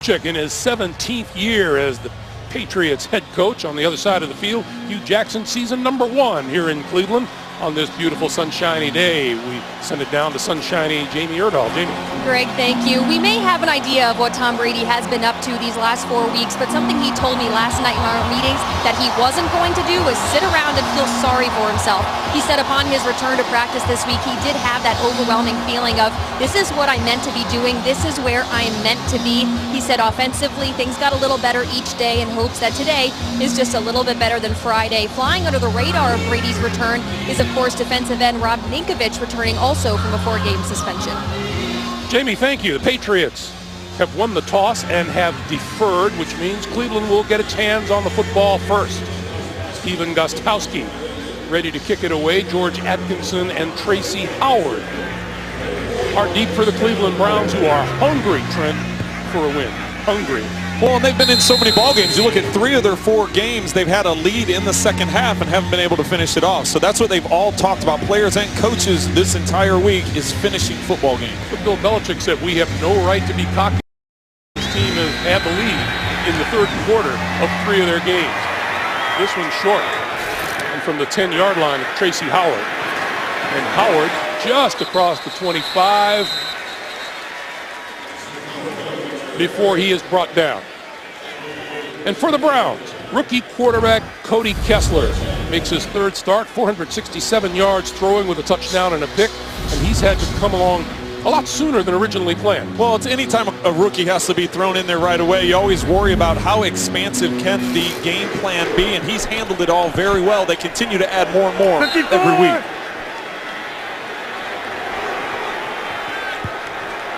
Belichick in his 17th year as the Patriots head coach. On the other side of the field, Hugh Jackson, season #1 here in Cleveland on this beautiful sunshiny day. We send it down to sunshiny Jamie Erdahl. Jamie. Greg, thank you. We may have an idea of what Tom Brady has been up to these last 4 weeks, but something he told me last night in our meetings that he wasn't going to do was sit around and feel sorry for himself. He said upon his return to practice this week, he did have that overwhelming feeling of, this is what I meant to be doing, this is where I am meant to be. He said offensively, things got a little better each day in hopes that today is just a little bit better than Friday. Flying under the radar of Brady's return is, of course, defensive end Rob Ninkovich returning also from a 4-game suspension. Jamie, thank you. The Patriots have won the toss and have deferred, which means Cleveland will get its hands on the football first. Steven Gostkowski ready to kick it away. George Atkinson and Tracy Howard are deep for the Cleveland Browns, who are hungry, Trent, for a win. Hungry. Well, and they've been in so many ball games. You look at 3 of their 4 games, they've had a lead in the second half and haven't been able to finish it off. So that's what they've all talked about, players and coaches, this entire week, is finishing football games. But Bill Belichick said we have no right to be cocky. This team has had the lead in the third quarter of 3 of their games. This one's short. And from the 10-yard line of Tracy Howard. And Howard just across the 25 before he is brought down. And for the Browns, rookie quarterback Cody Kessler makes his 3rd start, 467 yards throwing with a touchdown and a pick, and he's had to come along a lot sooner than originally planned. Well, it's any time a rookie has to be thrown in there right away, you always worry about how expansive can the game plan be, and he's handled it all very well. They continue to add more and more every week.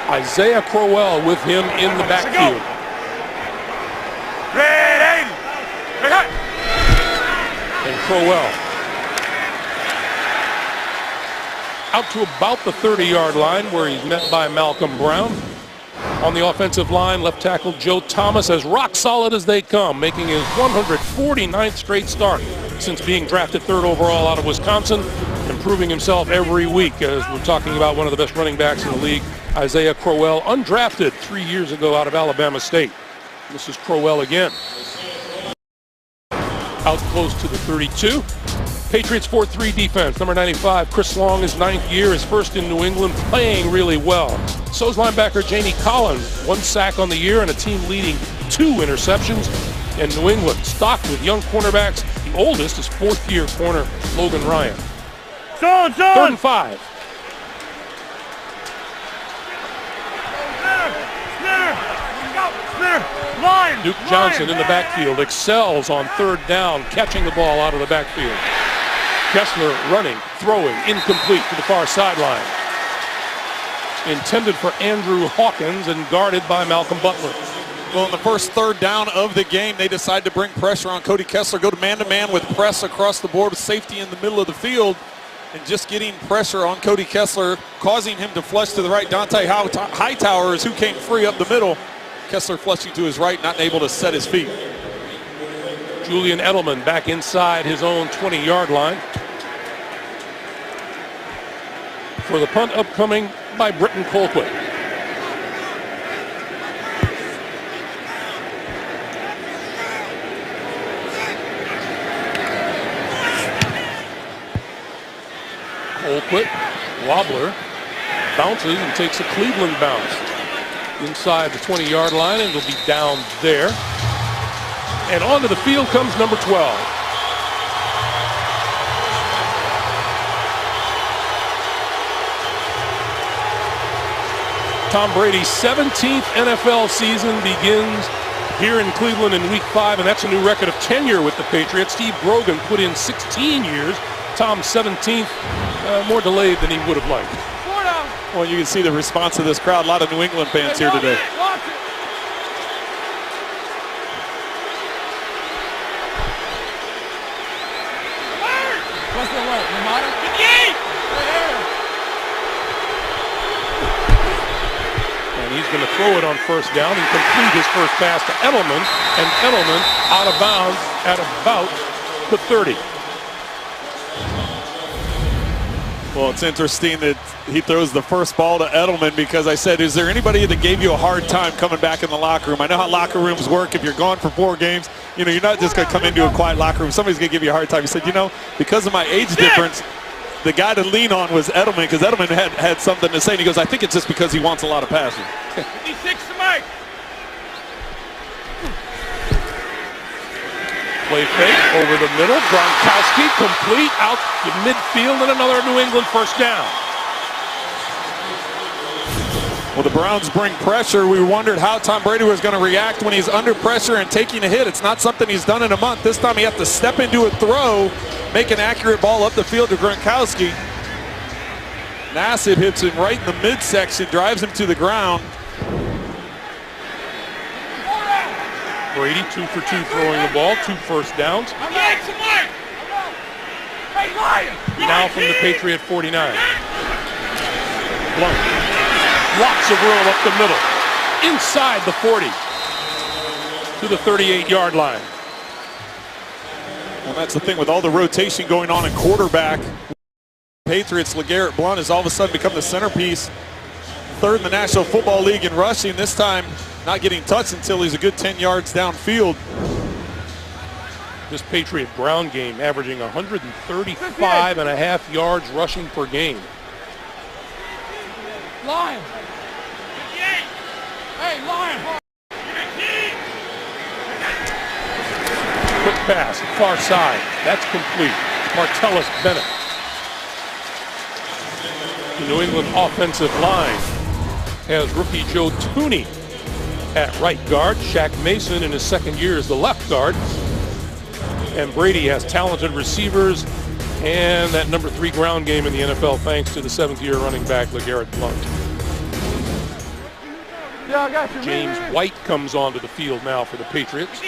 Isaiah Crowell with him in the backfield. And Crowell out to about the 30-yard line, where he's met by Malcolm Brown. On the offensive line, left tackle Joe Thomas, as rock solid as they come, making his 149th straight start since being drafted 3rd overall out of Wisconsin, improving himself every week, as we're talking about one of the best running backs in the league, Isaiah Crowell, undrafted 3 years ago out of Alabama State. This is Crowell again. Out close to the 32. Patriots 4-3 defense. Number 95, Chris Long, his 9th year, his first in New England, playing really well. So's linebacker Jamie Collins, 1 sack on the year and a team leading 2 interceptions. And New England stocked with young cornerbacks. The oldest is 4th-year corner Logan Ryan. 3rd and 5. Duke Johnson in the backfield excels on 3rd down, catching the ball out of the backfield. Kessler running, throwing, incomplete to the far sideline. Intended for Andrew Hawkins and guarded by Malcolm Butler. Well, in the first 3rd down of the game, they decide to bring pressure on Cody Kessler, go to man-to-man with press across the board with safety in the middle of the field, and just getting pressure on Cody Kessler, causing him to flush to the right. Dante Hightower is who came free up the middle. Kessler flushing to his right, not able to set his feet. Julian Edelman back inside his own 20-yard line. For the punt upcoming by Britton Colquitt. Colquitt, wobbler, bounces and takes a Cleveland bounce. Inside the 20-yard line, and it'll be down there. And onto the field comes number 12. Tom Brady's 17th NFL season begins here in Cleveland in Week 5, and that's a new record of tenure with the Patriots. Steve Grogan put in 16 years. Tom's 17th, more delayed than he would have liked. Well, you can see the response of this crowd. A lot of New England fans here today. And he's going to throw it on 1st down and complete his first pass to Edelman. And Edelman out of bounds at about the 30. Well, it's interesting that he throws the first ball to Edelman, because I said, is there anybody that gave you a hard time coming back in the locker room? I know how locker rooms work. If you're gone for 4 games, you know, you're not just going to come into a quiet locker room. Somebody's going to give you a hard time. He said, you know, because of my age difference, the guy to lean on was Edelman, because Edelman had something to say. And he goes, I think it's just because he wants a lot of passion. 56 to Mike. Play fake over the middle. Gronkowski complete out to midfield, and another New England first down. Well, the Browns bring pressure. We wondered how Tom Brady was going to react when he's under pressure and taking a hit. It's not something he's done in a month. This time he had to step into a throw, make an accurate ball up the field to Gronkowski. Nassib hits him right in the midsection, drives him to the ground. Brady 2 for 2 throwing the ball, 2 first downs. Now from the Patriot 49. Blunt. Lots of room up the middle. Inside the 40. To the 38-yard line. Well, that's the thing with all the rotation going on in quarterback. Patriots, LeGarrette Blount has all of a sudden become the centerpiece. 3rd in the National Football League in rushing. This time not getting touched until he's a good 10 yards downfield. This Patriot ground game averaging 135.5 yards rushing per game. Lion. Hey, Lion. Quick pass, far side. That's complete. Martellus Bennett. The New England offensive line has rookie Joe Thuney at right guard. Shaq Mason in his second year as the left guard. And Brady has talented receivers and that number 3 ground game in the NFL thanks to the 7th-year running back LeGarrette Blount. Yeah, I got you. James White comes onto the field now for the Patriots.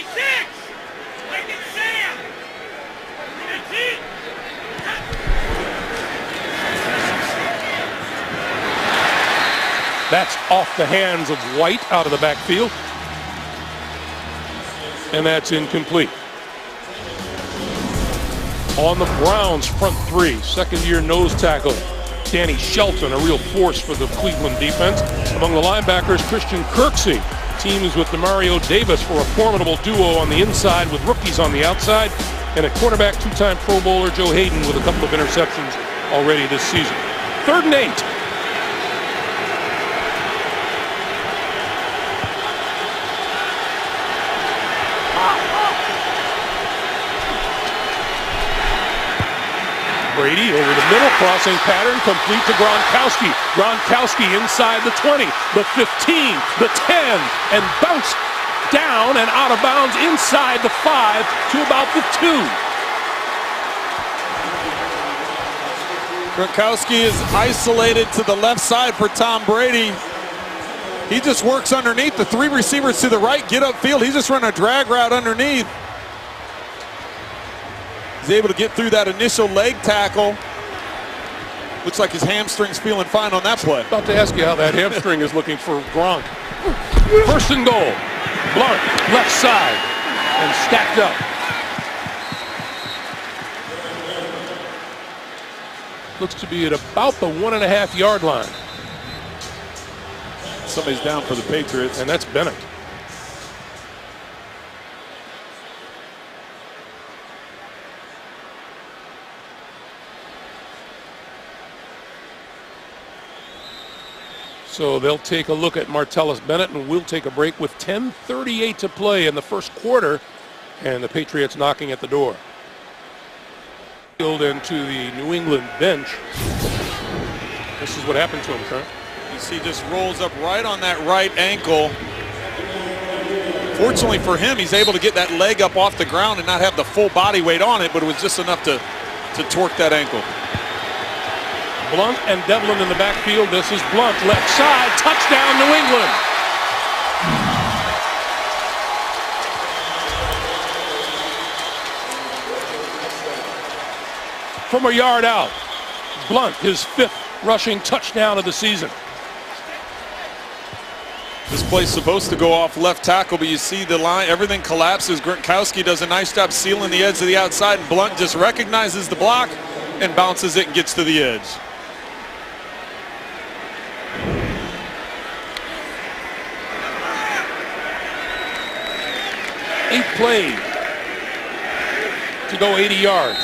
That's off the hands of White out of the backfield. And that's incomplete. On the Browns front 3, 2nd-year nose tackle Danny Shelton, a real force for the Cleveland defense. Among the linebackers, Christian Kirksey teams with Demario Davis for a formidable duo on the inside with rookies on the outside. And at quarterback, 2-time Pro Bowler Joe Hayden with a couple of interceptions already this season. 3rd and 8. Brady over the middle, crossing pattern, complete to Gronkowski. Gronkowski inside the 20, the 15, the 10, and bounced down and out of bounds inside the 5 to about the 2. Gronkowski is isolated to the left side for Tom Brady. He just works underneath. The 3 receivers to the right get upfield. He's just running a drag route underneath. He's able to get through that initial leg tackle. Looks like his hamstring's feeling fine on that play. About to ask you how that hamstring is looking for Gronk. 1st and goal. Blount, left side, and stacked up. Looks to be at about the 1.5-yard line. Somebody's down for the Patriots. And that's Bennett. So they'll take a look at Martellus Bennett, and we'll take a break with 10:38 to play in the first quarter, and the Patriots knocking at the door. Field into the New England bench. This is what happened to him, Trent. You see, just rolls up right on that right ankle. Fortunately for him, he's able to get that leg up off the ground and not have the full body weight on it, but it was just enough to torque that ankle. Blount and Devlin in the backfield. This is Blount, left side, touchdown New England. From a yard out, Blount, his 5th rushing touchdown of the season. This play's supposed to go off left tackle, but you see the line, everything collapses. Gronkowski does a nice job sealing the edge of the outside, and Blount just recognizes the block and bounces it and gets to the edge. 8 plays to go 80 yards.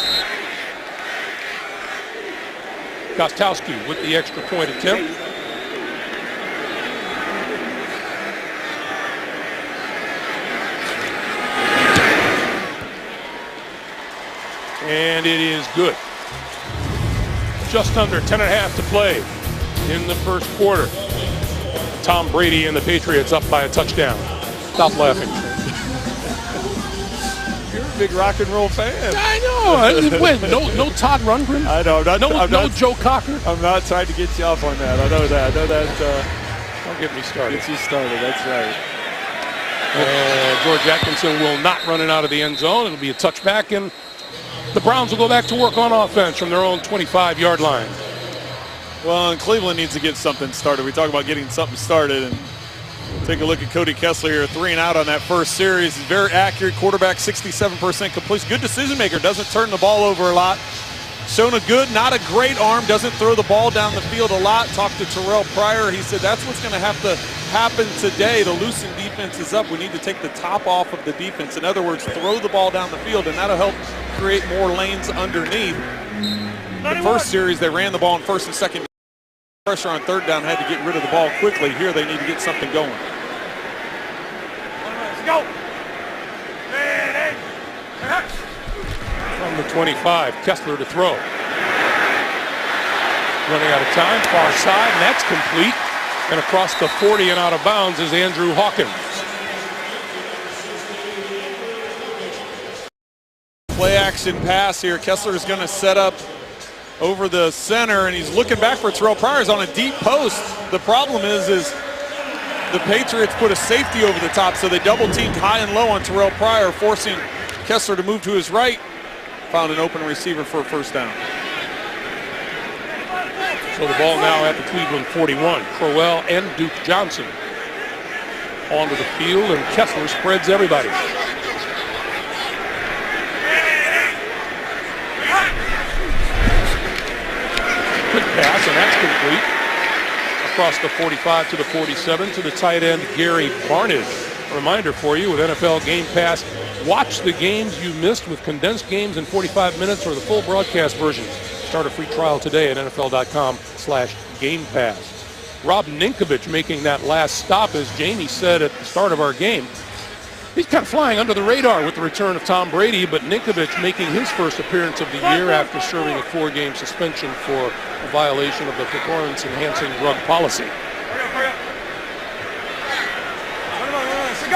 Gostowski with the extra point attempt. And it is good. Just under 10.5 to play in the first quarter. Tom Brady and the Patriots up by a touchdown. Stop laughing. You're a big rock and roll fan. I know. Wait, no Todd Rundgren? I know. No Joe Cocker? I'm not trying to get you off on that. I know that. Don't get me started. Gets you started. That's right. And George Atkinson will not run it out of the end zone. It'll be a touchback, and the Browns will go back to work on offense from their own 25-yard line. Well, and Cleveland needs to get something started. We talk about getting something started, and take a look at Cody Kessler here, 3 and out on that first series. He's very accurate quarterback, 67% completion. Good decision maker, doesn't turn the ball over a lot. Shown a good, not a great arm, doesn't throw the ball down the field a lot. Talked to Terrell Pryor. He said that's what's going to have to happen today. The loosen defense is up. We need to take the top off of the defense. In other words, throw the ball down the field, and that'll help create more lanes underneath. The first series, they ran the ball in first and second. Pressure on third down, had to get rid of the ball quickly. Here they need to get something going. Let's go. Ready. From the 25, Kessler to throw. Running out of time, far side, and that's complete. And across the 40 and out of bounds is Andrew Hawkins. Play action pass here. Kessler is going to set up over the center, and he's looking back for Terrell Pryor's on a deep post. The problem is the Patriots put a safety over the top, so they double teamed high and low on Terrell Pryor, forcing Kessler to move to his right. Found an open receiver for a first down. So the ball now at the Cleveland 41. Crowell and Duke Johnson onto the field, and Kessler spreads everybody. Quick pass, and that's complete. Across the 45 to the 47 to the tight end, Gary Barnidge. A reminder for you with NFL Game Pass, watch the games you missed with condensed games in 45 minutes or the full broadcast versions. Start a free trial today at NFL.com/Game Pass. Rob Ninkovich making that last stop, as Jamie said at the start of our game. He's kind of flying under the radar with the return of Tom Brady, but Ninkovich making his first appearance of the year after serving a 4-game suspension for a violation of the performance-enhancing drug policy.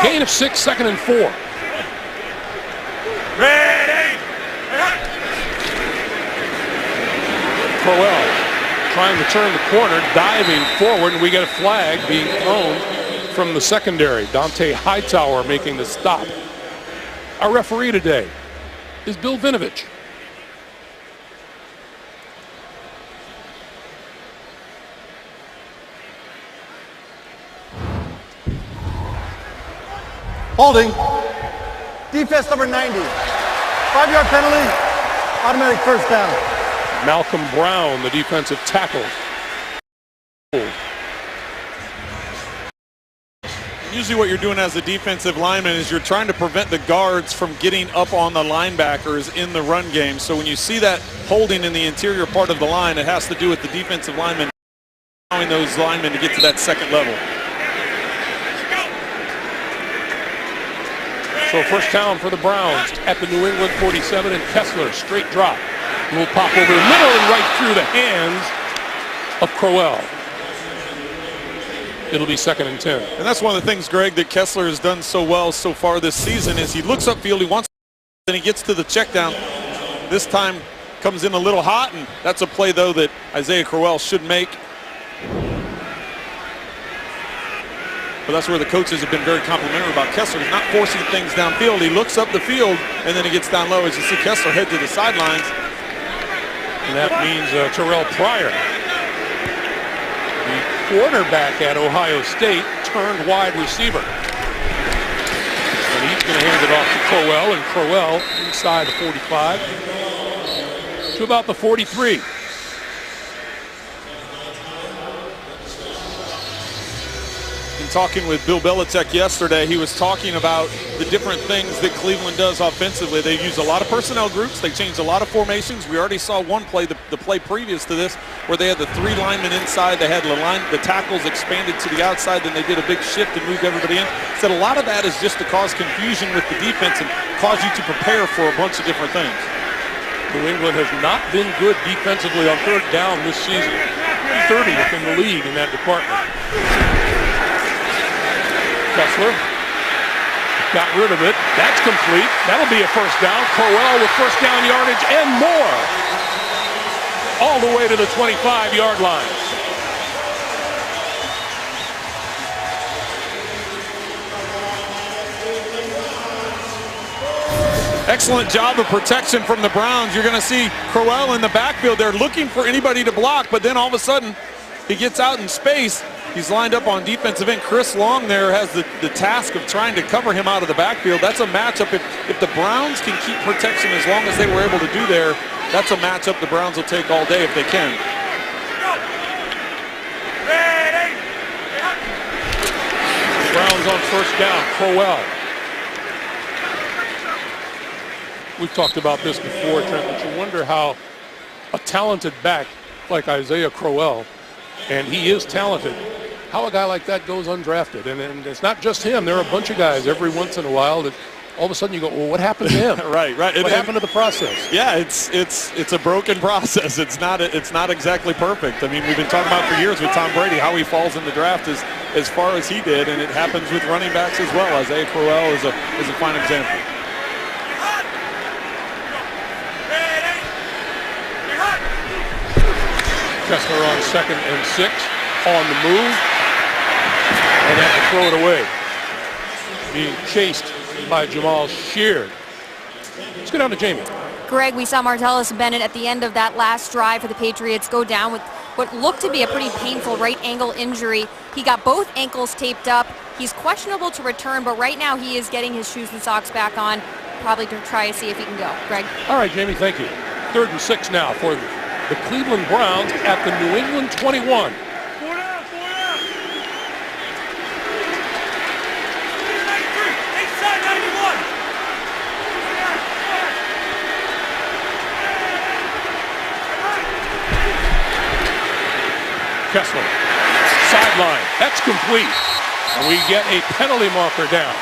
Gain of 6, 2nd and 4. Ready. Crowell trying to turn the corner, diving forward, and we get a flag being thrown from the secondary. Dante Hightower making the stop. Our referee today is Bill Vinovich. Holding. Defense number 90. 5-yard penalty. Automatic first down. Malcolm Brown, the defensive tackle. Usually what you're doing as a defensive lineman is you're trying to prevent the guards from getting up on the linebackers in the run game. So when you see that holding in the interior part of the line, it has to do with the defensive lineman allowing those linemen to get to that second level. So first down for the Browns at the New England 47, and Kessler, straight drop. Will pop over the middle and right through the hands of Crowell. It'll be 2nd and 10. And that's one of the things, Greg, that Kessler has done so well so far this season is he looks upfield, he wants, then he gets to the check down. This time comes in a little hot, and that's a play, though, that Isaiah Crowell should make. But that's where the coaches have been very complimentary about Kessler. He's not forcing things downfield. He looks up the field, and then he gets down low. As you see Kessler head to the sidelines. And that means Terrell Pryor, the quarterback at Ohio State, turned wide receiver. And he's going to hand it off to Crowell, and Crowell inside the 45 to about the 43. talking with Bill Belichick yesterday. He was talking about the different things that Cleveland does offensively. They use a lot of personnel groups. They change a lot of formations. We already saw one play, the play previous to this, where they had the 3 linemen inside. They had the tackles expanded to the outside. Then they did a big shift and moved everybody in. Said a lot of that is just to cause confusion with the defense and cause you to prepare for a bunch of different things. New England has not been good defensively on 3rd down this season. 30th in the league in that department. Kessler got rid of it. That's complete. That'll be a 1st down. Crowell with 1st down yardage and more. All the way to the 25-yard line. Excellent job of protection from the Browns. You're going to see Crowell in the backfield. They're looking for anybody to block, but then all of a sudden he gets out in space. He's lined up on defensive end. Chris Long there has the task of trying to cover him out of the backfield. That's a matchup. If the Browns can keep protection as long as they were able to do there, that's a matchup the Browns will take all day if they can. Browns on 1st down. Crowell. We've talked about this before, Trent, but you wonder how a talented back like Isaiah Crowell, and he is talented, how a guy like that goes undrafted. And it's not just him. There are a bunch of guys every once in a while that all of a sudden you go, well, what happened to him? Right. What happened to the process? Yeah, it's a broken process. It's not exactly perfect. I mean, we've been talking about for years with Tom Brady how he falls in the draft as far as he did, and it happens with running backs as well. Isaiah Crowell is a fine example. Kessler on 2nd and 6, on the move, and had to throw it away. Being chased by Jamal Sheard. Let's go down to Jamie. Greg, we saw Martellus Bennett at the end of that last drive for the Patriots go down with what looked to be a pretty painful right ankle injury. He got both ankles taped up. He's questionable to return, but right now he is getting his shoes and socks back on, probably to try to see if he can go. Greg? All right, Jamie, thank you. 3rd and 6 now for the Cleveland Browns at the New England 21. Kessler, sideline, that's complete. And we get a penalty marker down.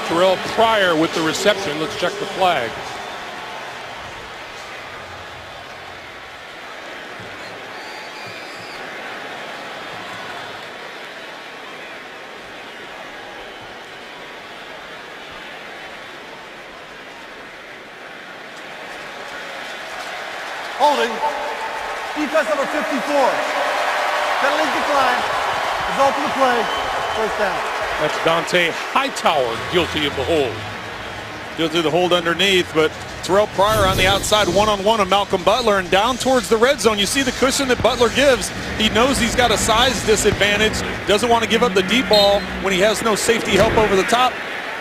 Terrell Pryor with the reception. Let's check the flag. Holding. Defense number 54. Penalty decline. Result of the play. 1st down. That's Dante Hightower guilty of the hold. Guilty of the hold underneath, but Terrell Pryor on the outside one-on-one of Malcolm Butler, and down towards the red zone. You see the cushion that Butler gives. He knows he's got a size disadvantage, doesn't want to give up the deep ball when he has no safety help over the top.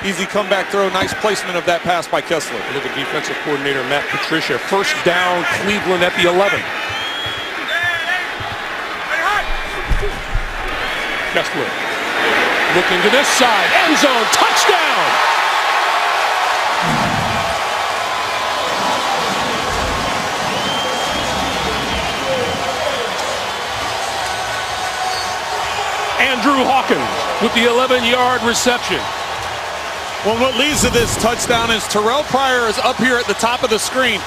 Easy comeback throw, nice placement of that pass by Kessler. Look at defensive coordinator Matt Patricia. 1st down, Cleveland at the 11. Kessler looking to this side, end zone, touchdown! Andrew Hawkins with the 11-yard reception. Well, what leads to this touchdown is Terrell Pryor is up here at the top of the screen.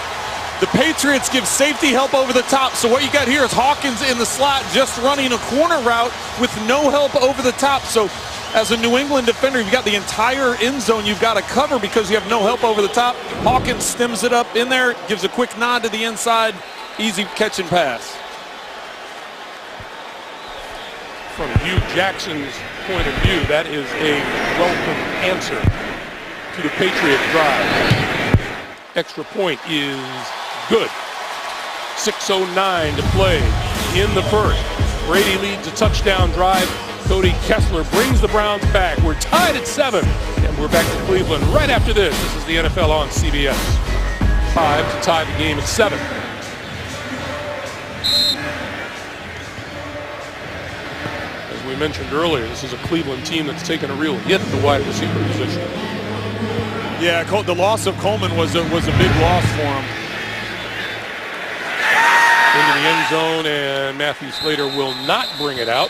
The Patriots give safety help over the top, so what you got here is Hawkins in the slot just running a corner route with no help over the top. So as a New England defender, you've got the entire end zone you've got to cover because you have no help over the top. Hawkins stems it up in there, gives a quick nod to the inside, easy catch and pass. From Hugh Jackson's point of view, that is a welcome answer to the Patriot drive. Extra point is good. 6:09 to play in the 1st. Brady leads a touchdown drive. Cody Kessler brings the Browns back. We're tied at 7, and we're back to Cleveland right after this. This is the NFL on CBS. 5 to tie the game at 7. we mentioned earlier, this is a Cleveland team that's taken a real hit at the wide receiver position. Yeah, the loss of Coleman was a big loss for him. Into the end zone, and Matthew Slater will not bring it out.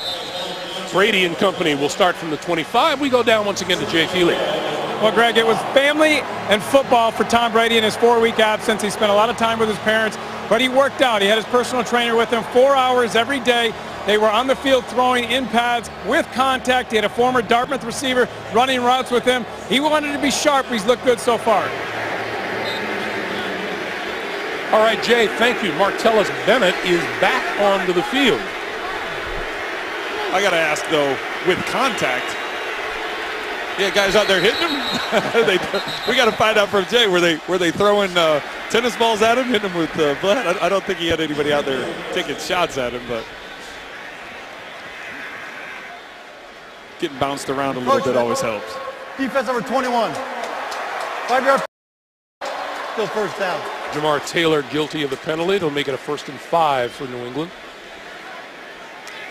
Brady and company will start from the 25. We go down once again to Jay Feely. Well, Greg, it was family and football for Tom Brady in his 4-week absence. He spent a lot of time with his parents, but he worked out. He had his personal trainer with him 4 hours every day. They were on the field throwing in pads with contact. He had a former Dartmouth receiver running routes with him. He wanted to be sharp. He's looked good so far. All right, Jay, thank you. Martellus Bennett is back onto the field. I got to ask, though, with contact, yeah, guys out there hitting him? We got to find out from Jay. Were they throwing tennis balls at him, hitting him with blood? I don't think he had anybody out there taking shots at him, but getting bounced around a little bit always helps. Defense number 21. 5-yard. Still first down. Jamar Taylor guilty of the penalty. It'll make it a 1st and 5 for New England.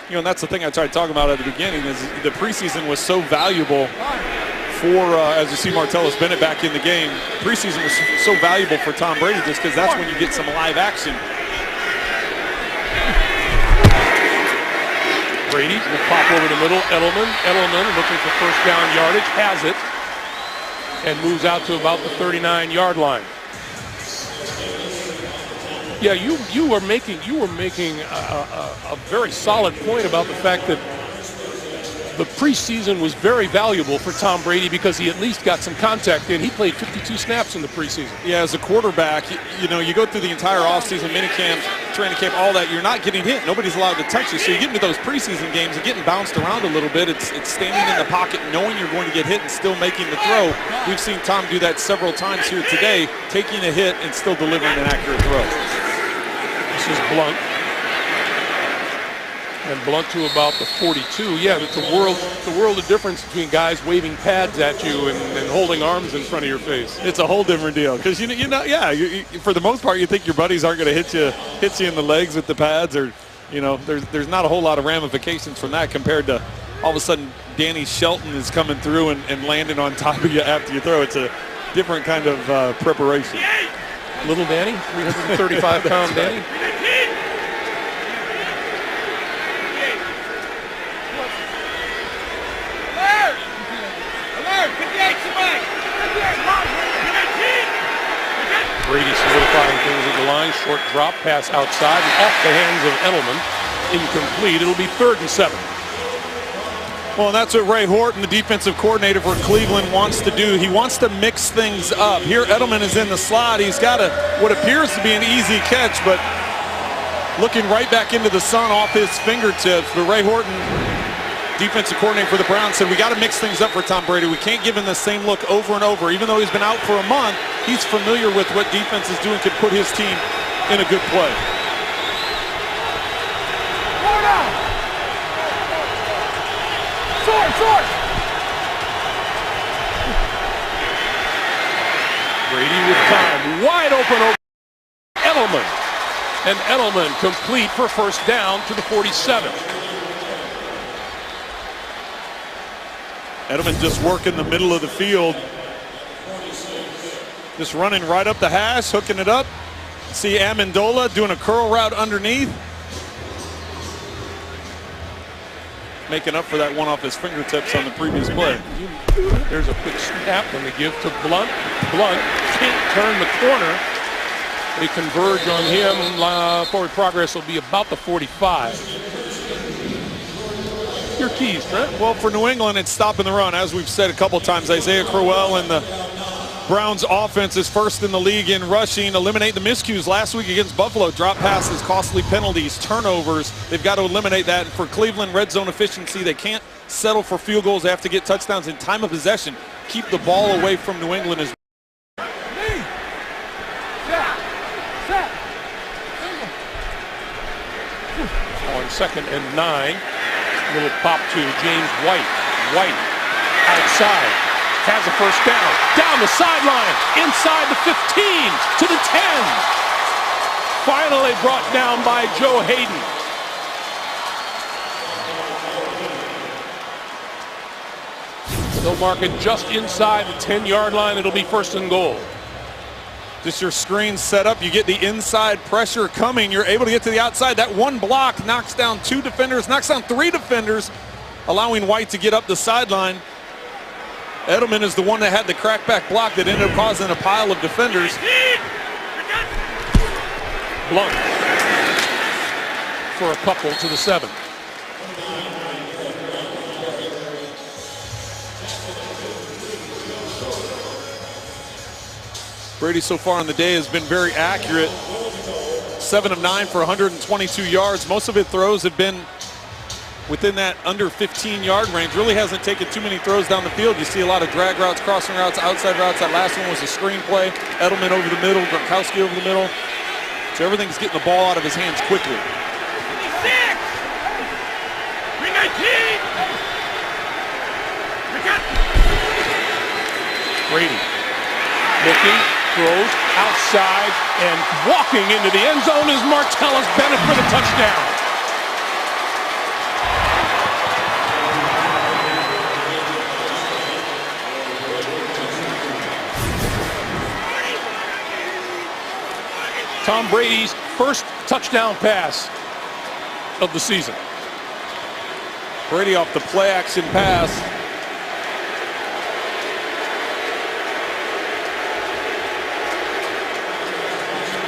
You know, and that's the thing I tried talking about at the beginning is the preseason was so valuable for, as you see Martellus Bennett back in the game, preseason was so valuable for Tom Brady just because that's when you get some live action. Brady will pop over the middle. Edelman looking for first down yardage, has it, and moves out to about the 39-yard line. Yeah, you were making a very solid point about the fact that the preseason was very valuable for Tom Brady because he at least got some contact in. He played 52 snaps in the preseason. Yeah, as a quarterback, you know, you go through the entire offseason, minicamp, training camp, all that. You're not getting hit. Nobody's allowed to touch you. So you get into those preseason games and getting bounced around a little bit. It's standing in the pocket, knowing you're going to get hit and still making the throw. We've seen Tom do that several times here today, taking a hit and still delivering an accurate throw. This is Blunt. And Blunt to about the 42. Yeah, it's the world of difference between guys waving pads at you and holding arms in front of your face. It's a whole different deal because for the most part you think your buddies aren't going to hit you in the legs with the pads, or you know there's not a whole lot of ramifications from that compared to all of a sudden Danny Shelton is coming through and landing on top of you after you throw. It's a different kind of preparation. Little Danny, 335-pound Danny. Brady solidifying things at the line. Short drop, pass outside, and off the hands of Edelman. Incomplete. It'll be 3rd and 7. Well, and that's what Ray Horton, the defensive coordinator for Cleveland, wants to do. He wants to mix things up. Here, Edelman is in the slot. He's got what appears to be an easy catch, but looking right back into the sun off his fingertips. But Ray Horton, defensive coordinator for the Browns, said we got to mix things up for Tom Brady. We can't give him the same look over and over. Even though he's been out for a month, he's familiar with what defense is doing, could put his team in a good play. Brady with time, wide open over Edelman. And Edelman complete for first down to the 47. Edelman just working the middle of the field. Just running right up the hash, hooking it up. See Amendola doing a curl route underneath. Making up for that one off his fingertips on the previous play. There's a quick snap and the give to Blunt. Blunt can't turn the corner. They converge on him. Forward progress will be about the 45. Your keys, Trent? Well, for New England, it's stopping the run. As we've said a couple times, Isaiah Crowell and the Browns offense is first in the league in rushing. Eliminate the miscues last week against Buffalo. Drop passes, costly penalties, turnovers. They've got to eliminate that. For Cleveland, red zone efficiency, they can't settle for field goals. They have to get touchdowns in time of possession. Keep the ball away from New England as on 2nd and 9. Little pop to James White. White outside. Has a first down. Down the sideline. Inside the 15. To the 10. Finally brought down by Joe Hayden. They'll mark it just inside the 10-yard line. It'll be 1st and goal. Just your screen set up, you get the inside pressure coming. You're able to get to the outside. That one block knocks down 2 defenders, knocks down 3 defenders, allowing White to get up the sideline. Edelman is the one that had the crackback block that ended up causing a pile of defenders. Blunt for a couple to the 7. Brady so far on the day has been very accurate. 7 of 9 for 122 yards. Most of his throws have been within that under 15-yard range. Really hasn't taken too many throws down the field. You see a lot of drag routes, crossing routes, outside routes. That last one was a screen play. Edelman over the middle, Gronkowski over the middle. So everything's getting the ball out of his hands quickly. 319. Brady looking, throws outside, and walking into the end zone is Martellus Bennett for the touchdown. Tom Brady's first touchdown pass of the season. Brady off the play action pass.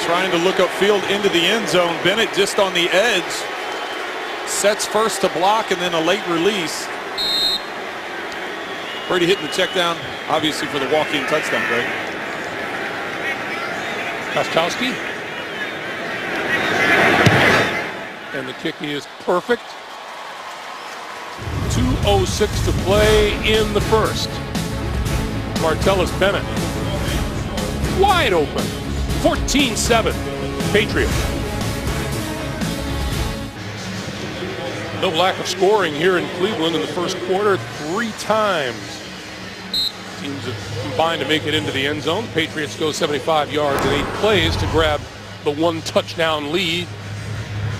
Trying to look upfield into the end zone. Bennett just on the edge. Sets first to block and then a late release. Brady hitting the check down, obviously for the walk-in touchdown, Greg. Gronkowski. And the kick is perfect. 2:06 to play in the first. Martellus Bennett wide open. 14-7 Patriots. No lack of scoring here in Cleveland in the first quarter. 3 times teams have combined to make it into the end zone. Patriots go 75 yards in 8 plays to grab the 1 touchdown lead.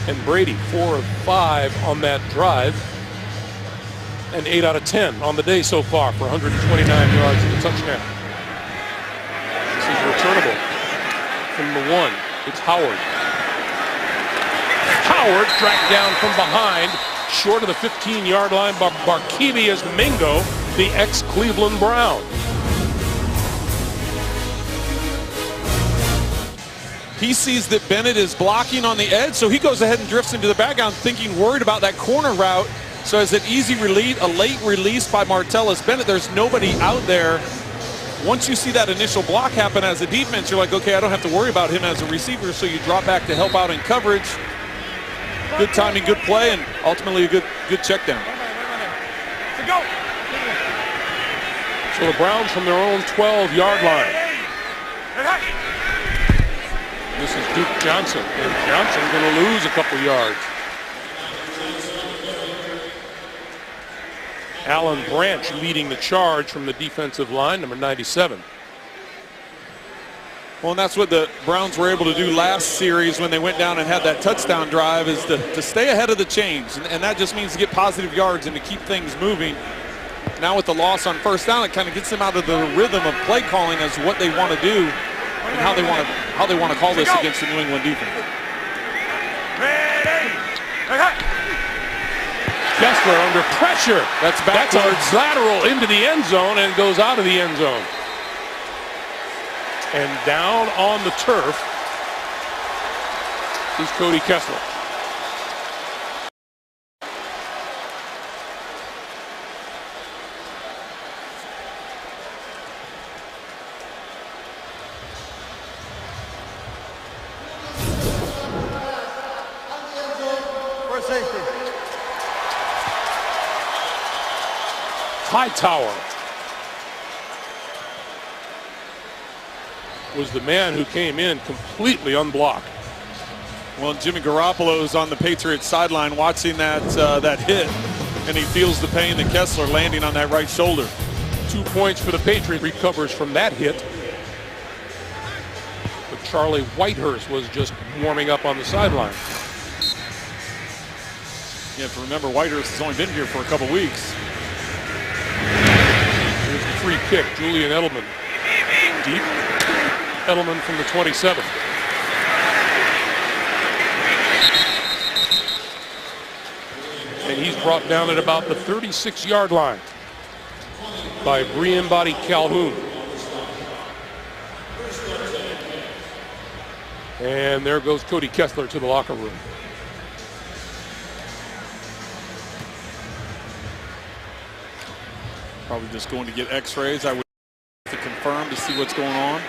And Brady 4 of 5 on that drive. And 8 out of 10 on the day so far for 129 yards and a touchdown. This is returnable from the 1. It's Howard. Howard tracked down from behind, short of the 15-yard line by Barkevius Mingo, the ex-Cleveland Brown. He sees that Bennett is blocking on the edge, so he goes ahead and drifts into the background, worried about that corner route. So as an easy release, a late release by Martellus Bennett, there's nobody out there. Once you see that initial block happen as a defense, you're like, okay, I don't have to worry about him as a receiver, so you drop back to help out in coverage. Good timing, good play, and ultimately a good check down. So the Browns from their own 12-yard line. This is Duke Johnson, and Johnson's going to lose a couple yards. Alan Branch leading the charge from the defensive line, number 97. Well, and that's what the Browns were able to do last series when they went down and had that touchdown drive, is to stay ahead of the chains. And that just means to get positive yards and to keep things moving. Now with the loss on first down, it kind of gets them out of the rhythm of play calling as what they want to do and how they want to call this against the New England defense. Kessler under pressure. That's backwards. That's a lateral into the end zone and goes out of the end zone. And down on the turf is Cody Kessler. Safety. Hightower was the man who came in completely unblocked. Well, Jimmy Garoppolo is on the Patriots sideline watching that hit, and he feels the pain that Kessler landing on that right shoulder. 2 points for the Patriots. Recovers from that hit. But Charlie Whitehurst was just warming up on the sideline. You have to remember, Whitehurst has only been here for a couple weeks. kick. Julian Edelman deep. Edelman from the 27. And he's brought down at about the 36-yard line by Brian Body Calhoun. And there goes Cody Kessler to the locker room. Probably just going to get x-rays. I would have to confirm to see what's going on.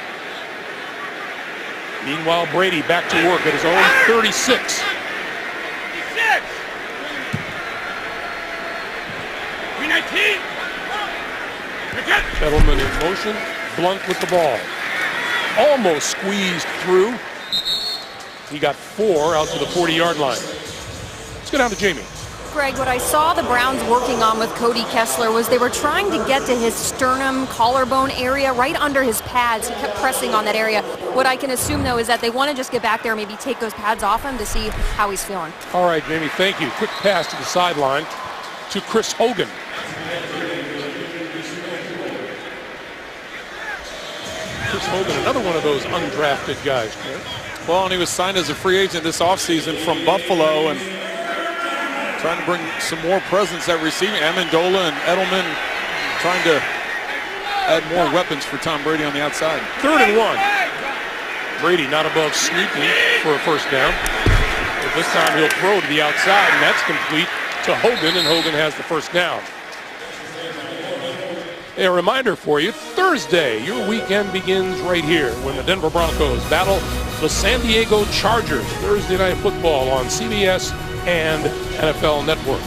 Meanwhile, Brady back to work at his own 36. 319. Edelman in motion. Blunt with the ball. Almost squeezed through. He got 4 out to the 40-yard line. Let's go down to Jamie. Greg, what I saw the Browns working on with Cody Kessler was they were trying to get to his sternum, collarbone area, right under his pads. He kept pressing on that area. What I can assume, though, is that they want to just get back there and maybe take those pads off him to see how he's feeling. All right, Jamie, thank you. Quick pass to the sideline to Chris Hogan. Chris Hogan, another one of those undrafted guys, Chris. Well, and he was signed as a free agent this offseason from Buffalo and trying to bring some more presence at receiving. Amendola and Edelman trying to add more weapons for Tom Brady on the outside. 3rd and 1. Brady not above sneaking for a first down. But this time he'll throw to the outside, and that's complete to Hogan, and Hogan has the first down. A reminder for you, Thursday, your weekend begins right here when the Denver Broncos battle the San Diego Chargers. Thursday Night Football on CBS and NFL Network.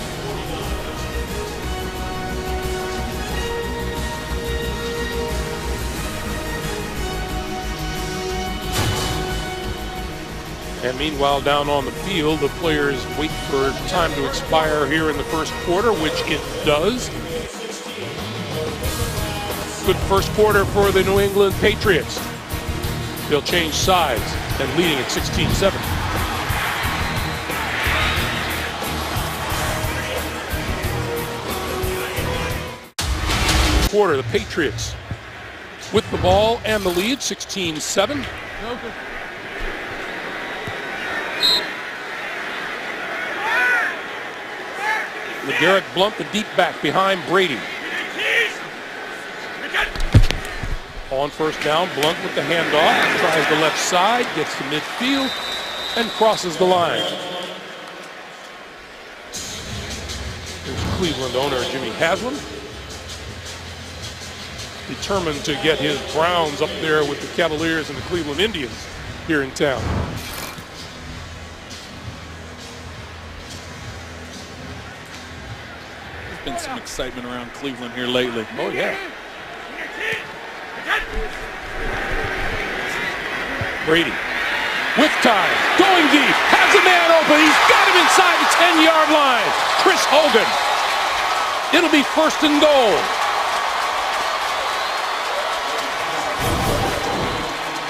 And meanwhile, down on the field, the players wait for time to expire here in the first quarter, which it does. Good first quarter for the New England Patriots. They'll change sides and leading at 16-7. Quarter, the Patriots with the ball and the lead, 16-7. LeGarrette Blount, the deep back behind Brady. On first down, Blount with the handoff, tries the left side, gets to midfield, and crosses the line. There's Cleveland owner Jimmy Haslam, determined to get his Browns up there with the Cavaliers and the Cleveland Indians here in town. There's been some excitement around Cleveland here lately. Oh, yeah. Brady with time, going deep, has a man open, he's got him inside the 10-yard line. Chris Hogan. It'll be 1st and goal.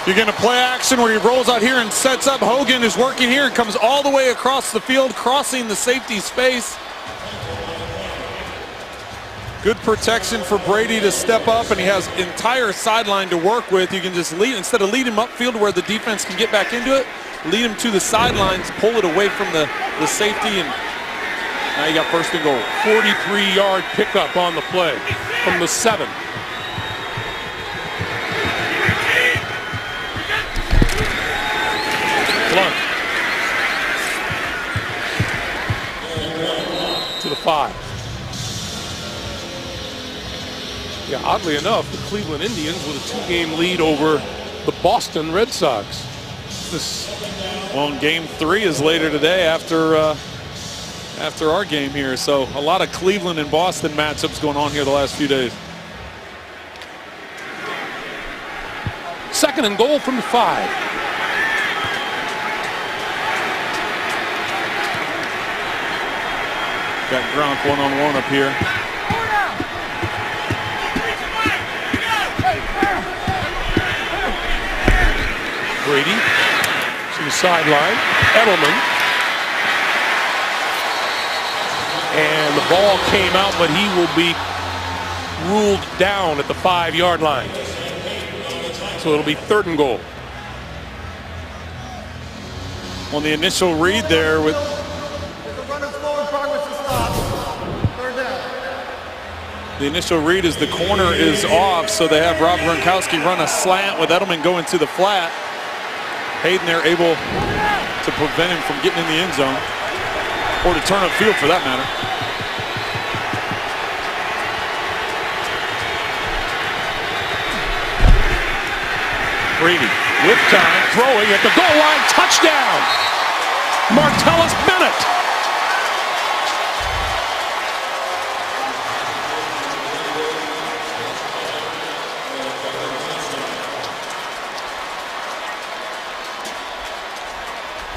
You're going to play action where he rolls out here and sets up. Hogan is working here and comes all the way across the field, crossing the safety space. Good protection for Brady to step up, and he has entire sideline to work with. You can just lead, instead of lead him upfield where the defense can get back into it, lead him to the sidelines, pull it away from the safety, and now you got 1st and goal. 43-yard pickup on the play from the 7. Blunt to the 5. Yeah, oddly enough, the Cleveland Indians with a 2-game lead over the Boston Red Sox. Well, game 3 is later today after our game here. So a lot of Cleveland and Boston matchups going on here the last few days. 2nd and goal from the 5. Got Gronk one-on-one up here. Brady to the sideline. Edelman. And the ball came out, but he will be ruled down at the 5-yard line. So it'll be 3rd and goal. On the initial read there with the initial read is the corner is off, so they have Rob Gronkowski run a slant with Edelman going to the flat. Hayden there able to prevent him from getting in the end zone, or to turn upfield for that matter. Brady with time, throwing at the goal line, touchdown! Martellus Bennett.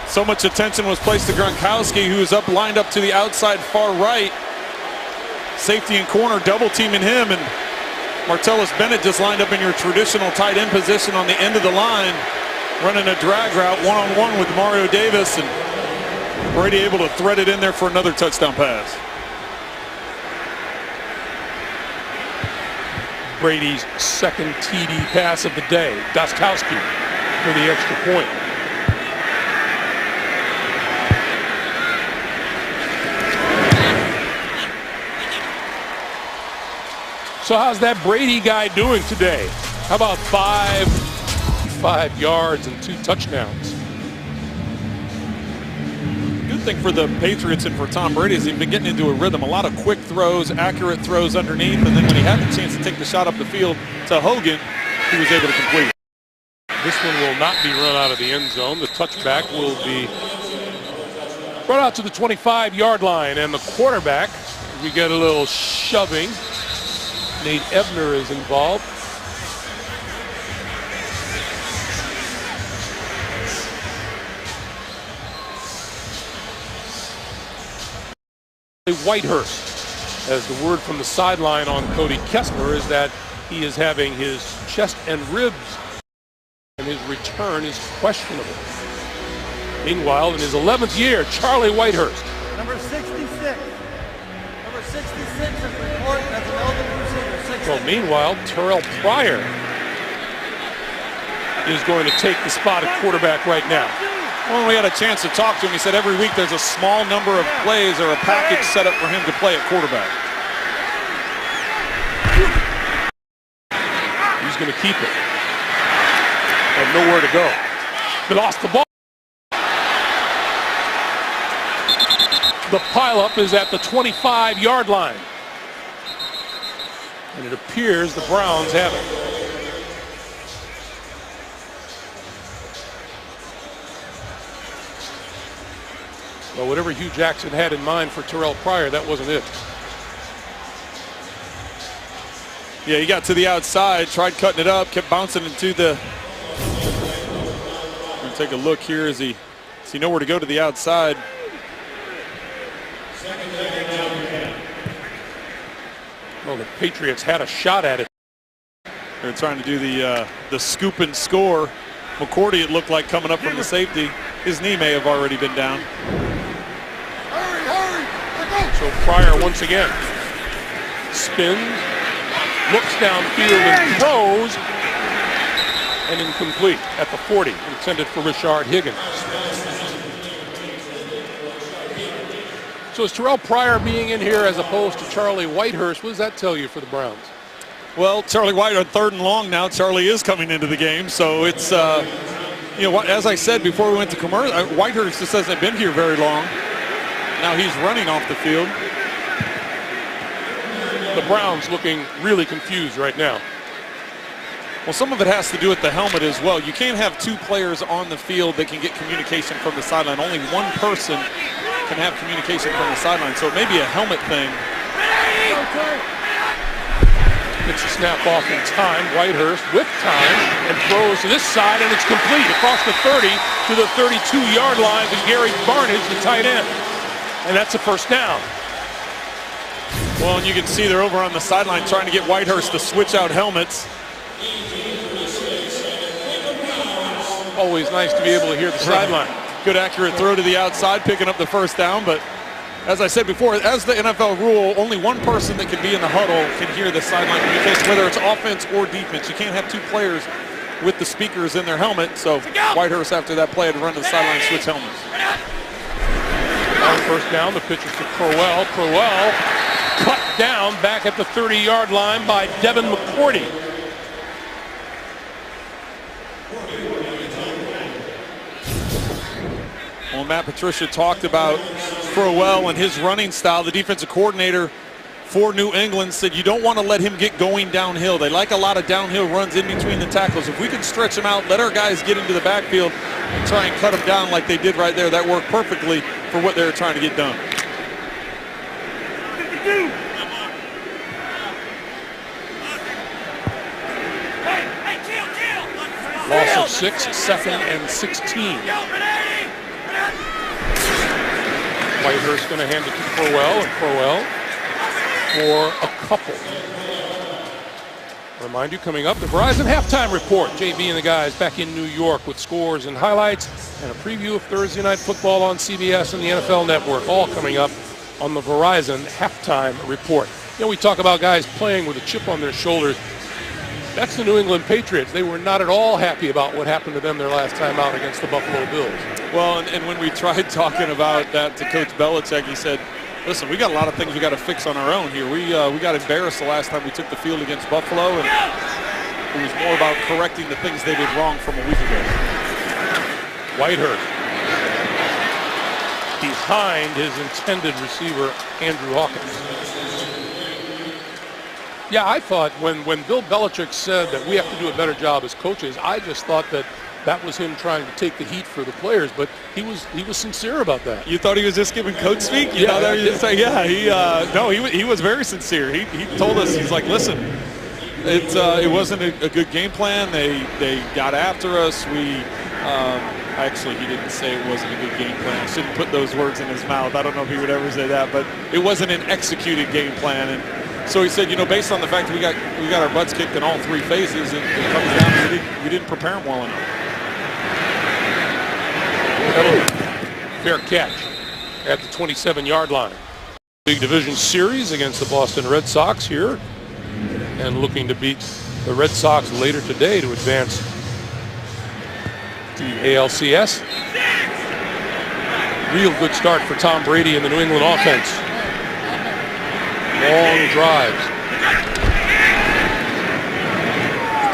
So much attention was placed to Gronkowski, who is lined up to the outside far right. Safety and corner double teaming him, and Martellus Bennett just lined up in your traditional tight end position on the end of the line, running a drag route one-on-one with Mario Davis, and Brady able to thread it in there for another touchdown pass. Brady's 2nd TD pass of the day. Gostkowski for the extra point. So how's that Brady guy doing today? How about 5 yards and 2 touchdowns? Good thing for the Patriots and for Tom Brady is he's been getting into a rhythm. A lot of quick throws, accurate throws underneath, and then when he had the chance to take the shot up the field to Hogan, he was able to complete. This one will not be run out of the end zone. The touchback will be run out to the 25-yard line, and the quarterback, we get a little shoving. Nate Ebner is involved. Whitehurst, as the word from the sideline on Cody Kessler is that he is having his chest and ribs, and his return is questionable. Meanwhile, in his 11th year, Charlie Whitehurst. Number 66. Number 66 is reported as an eligible receiver. Well, meanwhile, Terrell Pryor is going to take the spot at quarterback right now. When we had a chance to talk to him, he said every week there's a small number of plays or a package set up for him to play at quarterback. He's going to keep it. And nowhere to go. They lost the ball. The pileup is at the 25-yard line. And it appears the Browns have it. Well, whatever Hugh Jackson had in mind for Terrell Pryor, that wasn't it. Yeah, he got to the outside, tried cutting it up, kept bouncing into the... We're gonna take a look here. Does he know where to go to the outside? Well, the Patriots had a shot at it. They're trying to do the scoop and score. McCourty, it looked like, coming up from the safety. His knee may have already been down. So Pryor once again spins, looks downfield and throws, and incomplete at the 40, intended for Rashard Higgins. So is Terrell Pryor being in here as opposed to Charlie Whitehurst? What does that tell you for the Browns? Well, Charlie White on 3rd and long now. Charlie is coming into the game, so it's, you know, as I said before we went to commercial, Whitehurst just hasn't been here very long. Now he's running off the field. The Browns looking really confused right now. Well, some of it has to do with the helmet as well. You can't have 2 players on the field that can get communication from the sideline. Only one person can have communication from the sideline, so it may be a helmet thing. Gets the snap off in time. Whitehurst with time and throws to this side, and it's complete across the 30 to the 32-yard line to Gary Barnage, the tight end. And that's a first down. Well, and you can see they're over on the sideline trying to get Whitehurst to switch out helmets. Always nice to be able to hear the sideline. Good accurate throw to the outside, picking up the first down, but as I said before, as the NFL rule, only one person that can be in the huddle can hear the sideline communication, whether it's offense or defense. You can't have two players with the speakers in their helmet. So Whitehurst, after that play, had to run to the sideline and switch helmets. On first down, the pitch is to Crowell. Crowell cut down back at the 30-yard line by Devin McCourty. Well, Matt Patricia talked about Crowell and his running style. The defensive coordinator for New England said you don't want to let him get going downhill. They like a lot of downhill runs in between the tackles. If we can stretch him out, let our guys get into the backfield and try and cut him down like they did right there, that worked perfectly for what they were trying to get done. Loss of 6, 2nd and 16. Whitehurst going to hand it to Crowell, and Crowell for a couple. Remind you, coming up, the Verizon Halftime Report. JB and the guys back in New York with scores and highlights and a preview of Thursday Night Football on CBS and the NFL Network, all coming up on the Verizon Halftime Report. You know, we talk about guys playing with a chip on their shoulders. That's the New England Patriots. They were not at all happy about what happened to them their last time out against the Buffalo Bills. Well, and when we tried talking about that to Coach Belichick, he said, listen, we got a lot of things we got to fix on our own here. We got embarrassed the last time we took the field against Buffalo, and it was more about correcting the things they did wrong from a week ago. Whitehurst behind his intended receiver, Andrew Hawkins. Yeah, I thought when Bill Belichick said that we have to do a better job as coaches, I just thought that was him trying to take the heat for the players, but he was sincere about that. You thought he was just giving coach speak? You thought that he was saying, he was very sincere. He told us, he's like, listen, it wasn't a good game plan. They got after us. Actually, he didn't say it wasn't a good game plan. I shouldn't put those words in his mouth. I don't know if he would ever say that, but it wasn't an executed game plan. And so he said, based on the fact that we got our butts kicked in all three phases, it comes down to we didn't prepare them well enough. Fair catch at the 27-yard line. Big division series against the Boston Red Sox here, and looking to beat the Red Sox later today to advance to the ALCS. Real good start for Tom Brady and the New England offense. Long drives.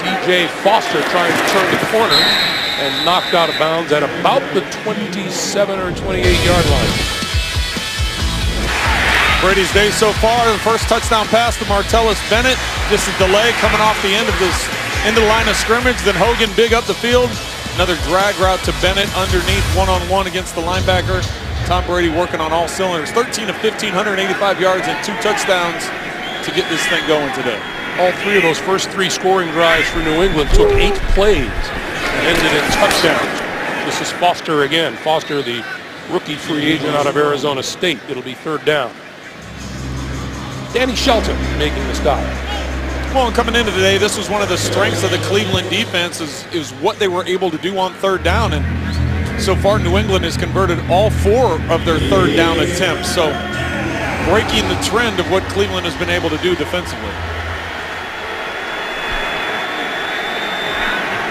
DJ Foster trying to turn the corner and knocked out of bounds at about the 27 or 28-yard line. Brady's day so far, the first touchdown pass to Martellus Bennett. Just a delay coming off the end of the line of scrimmage. Then Hogan big up the field. Another drag route to Bennett underneath one-on-one against the linebacker. Tom Brady working on all cylinders. 13 of 15, 185 yards and 2 touchdowns to get this thing going today. All three of those first 3 scoring drives for New England took 8 plays and ended in touchdowns. This is Foster again. Foster, the rookie free agent out of Arizona State. It'll be 3rd down. Danny Shelton making the stop. Well, and coming into today, this was one of the strengths of the Cleveland defense is what they were able to do on 3rd down. And so far, New England has converted all 4 of their 3rd down attempts. So breaking the trend of what Cleveland has been able to do defensively.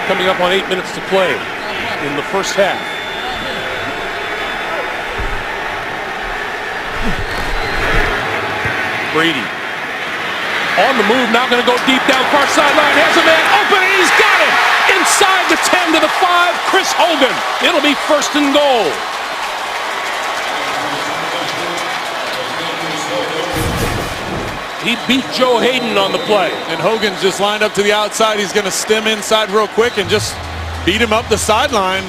Coming up on 8 minutes to play in the first half. Brady on the move, now going to go deep down far sideline. Has a man open, and he's got it! Inside the 10 to the 5, Chris Hogan. It'll be 1st and goal. He beat Joe Hayden on the play. And Hogan's just lined up to the outside. He's going to stem inside real quick and just beat him up the sideline.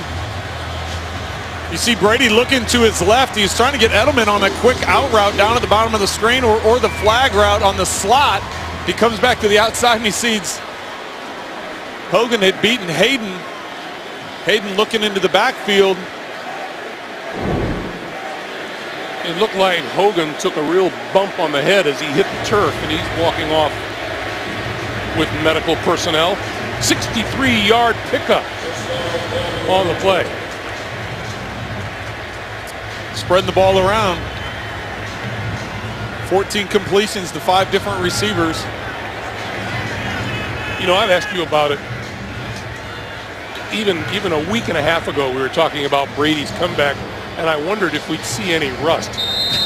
You see Brady looking to his left. He's trying to get Edelman on a quick out route down at the bottom of the screen or the flag route on the slot. He comes back to the outside and he sees Hogan had beaten Hayden. Hayden looking into the backfield. It looked like Hogan took a real bump on the head as he hit the turf, and he's walking off with medical personnel. 63-yard pickup on the play. Spreading the ball around. 14 completions to 5 different receivers. You know, I've asked you about it. Even a week and a half ago, we were talking about Brady's comeback, and I wondered if we'd see any rust.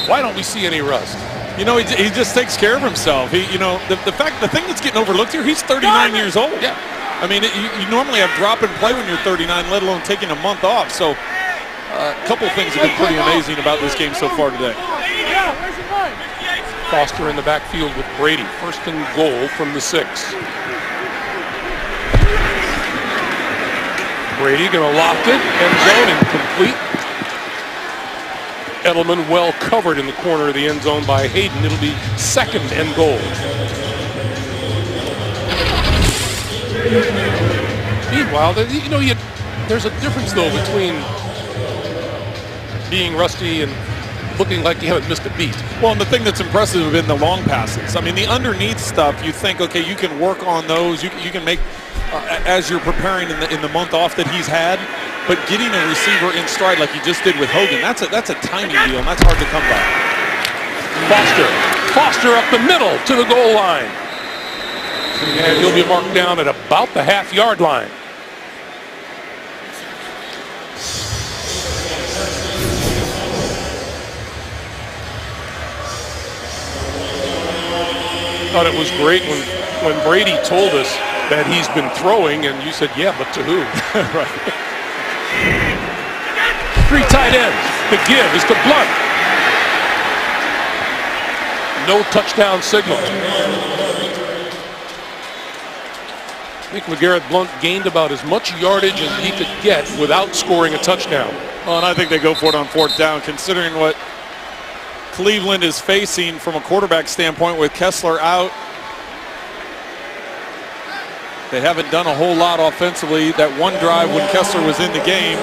Why don't we see any rust? You know, he just takes care of himself. The thing that's getting overlooked here, he's 39 years old. Yeah. I mean, you normally have drop and play when you're 39, let alone taking a month off. So a couple things have been pretty amazing about this game so far today. Foster in the backfield with Brady. 1st and goal from the 6. Brady going to loft it. End zone incomplete. Edelman well covered in the corner of the end zone by Hayden. It'll be 2nd and goal. Meanwhile, there's a difference, though, between being rusty and looking like you haven't missed a beat. Well, and the thing that's impressive have been the long passes. I mean, the underneath stuff, you think, okay, you can work on those. You can make, as you're preparing in the month off that he's had. But getting a receiver in stride like you just did with Hogan, that's a timing deal, and that's hard to come by. Foster up the middle to the goal line. And he'll be marked down at about the half-yard line. Thought it was great when Brady told us that he's been throwing, and you said, yeah, but to who? Right. 3 tight ends. The give is to Blunt. No touchdown signal. I think LeGarrette Blunt gained about as much yardage as he could get without scoring a touchdown. Well, and I think they go for it on 4th down, considering what Cleveland is facing from a quarterback standpoint with Kessler out. They haven't done a whole lot offensively. That one drive when Kessler was in the game.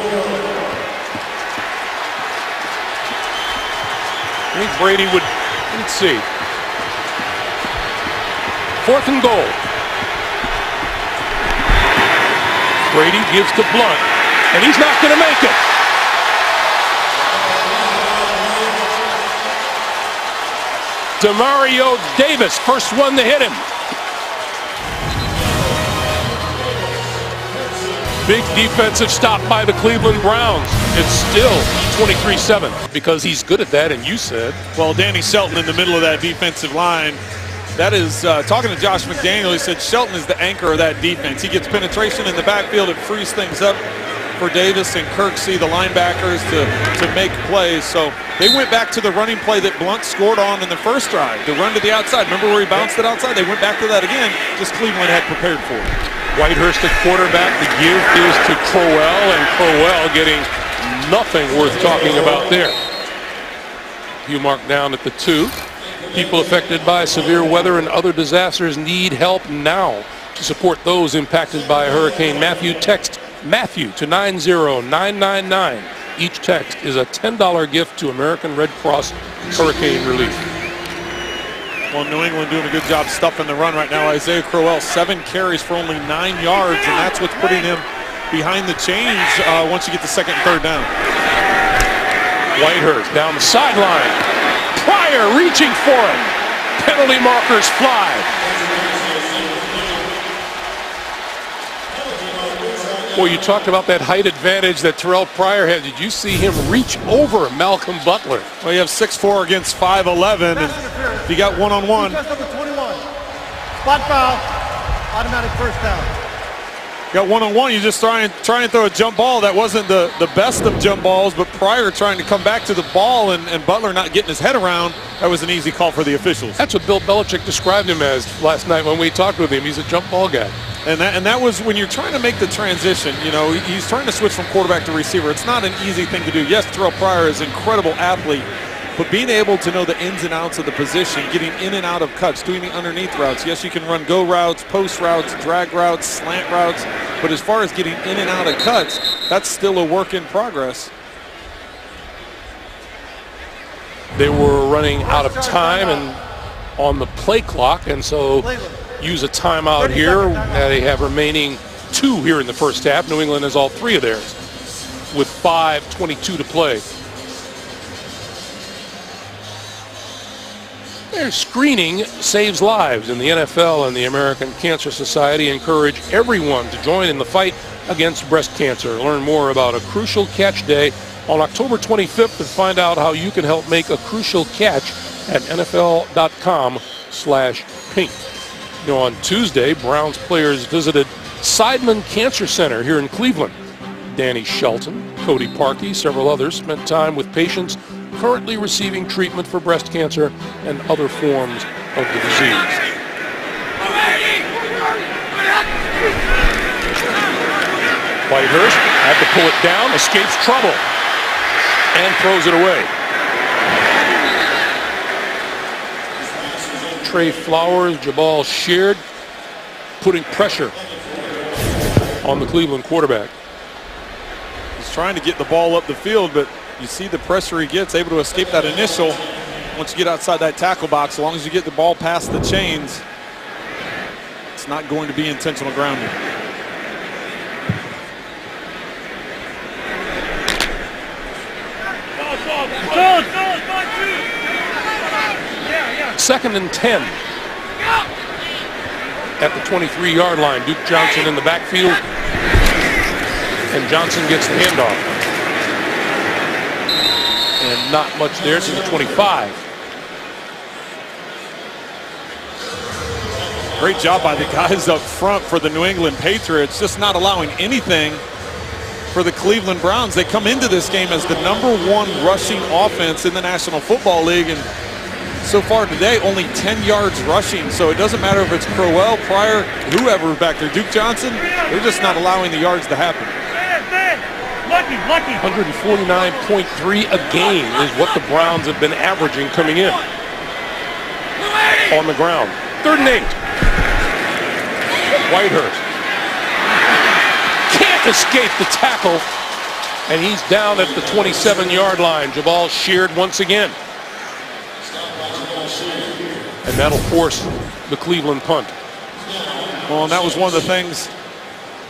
I think Brady would, let's see. 4th and goal. Brady gives to Blunt, and he's not going to make it. Demario Davis, first one to hit him. Big defensive stop by the Cleveland Browns. It's still 23-7 because he's good at that, and you said. Well, Danny Shelton in the middle of that defensive line. That is, talking to Josh McDaniel, he said Shelton is the anchor of that defense. He gets penetration in the backfield. It frees things up for Davis and Kirksey, the linebackers, to make plays. So they went back to the running play that Blunt scored on in the first drive, the run to the outside. Remember where he bounced it outside? They went back to that again, just Cleveland had prepared for it. Whitehurst at quarterback. The give is to Crowell, and Crowell getting nothing worth talking about there. Hugh marked down at the 2. People affected by severe weather and other disasters need help now. To support those impacted by Hurricane Matthew, text Matthew to 90999. Each text is a $10 gift to American Red Cross Hurricane Relief. Well, New England doing a good job stuffing the run right now. Isaiah Crowell, 7 carries for only 9 yards, and that's what's putting him behind the chains once you get the 2nd and 3rd down. Whitehurst down the sideline. Pryor reaching for it. Penalty markers fly. Boy, you talked about that height advantage that Terrell Pryor had. Did you see him reach over Malcolm Butler? Well, you have 6'4" against 5'11", and you got one-on-one. Defense number 21. Spot foul. Automatic 1st down. Got one-on-one, you just try and throw a jump ball. That wasn't the best of jump balls, but Pryor trying to come back to the ball and Butler not getting his head around, that was an easy call for the officials. That's what Bill Belichick described him as last night when we talked with him. He's a jump ball guy. And that was when you're trying to make the transition. You know, he's trying to switch from quarterback to receiver. It's not an easy thing to do. Yes, Terrell Pryor is an incredible athlete, but being able to know the ins and outs of the position, getting in and out of cuts, doing the underneath routes. Yes, you can run go routes, post routes, drag routes, slant routes, but as far as getting in and out of cuts, that's still a work in progress. They were running out of time and on the play clock, and so use a timeout here. They have remaining 2 here in the first half. New England has all 3 of theirs with 5:22 to play. Screening saves lives, and the NFL and the American Cancer Society encourage everyone to join in the fight against breast cancer. Learn more about A Crucial Catch Day on October 25th and find out how you can help make a crucial catch at NFL.com/pink. On Tuesday, Browns players visited Seidman Cancer Center here in Cleveland. Danny Shelton, Cody Parkey, several others spent time with patients currently receiving treatment for breast cancer and other forms of the disease. Whitehurst had to pull it down, escapes trouble, and throws it away. Trey Flowers, Jabal Sheard, putting pressure on the Cleveland quarterback. He's trying to get the ball up the field, but you see the pressure he gets, able to escape that initial. Once you get outside that tackle box, as long as you get the ball past the chains, it's not going to be intentional grounding. Second and 10 at the 23-yard line. Duke Johnson in the backfield, and Johnson gets the handoff. And not much there to the 25. Great job by the guys up front for the New England Patriots, just not allowing anything for the Cleveland Browns. They come into this game as the #1 rushing offense in the National Football League, and so far today only 10 yards rushing. So it doesn't matter if it's Crowell, Pryor, whoever back there, Duke Johnson, they're just not allowing the yards to happen. 149.3 a game is what the Browns have been averaging coming in. On the ground. 3rd and 8. Whitehurst can't escape the tackle, and he's down at the 27-yard line. Jabal Sheard once again. And that'll force the Cleveland punt. Well, and that was one of the things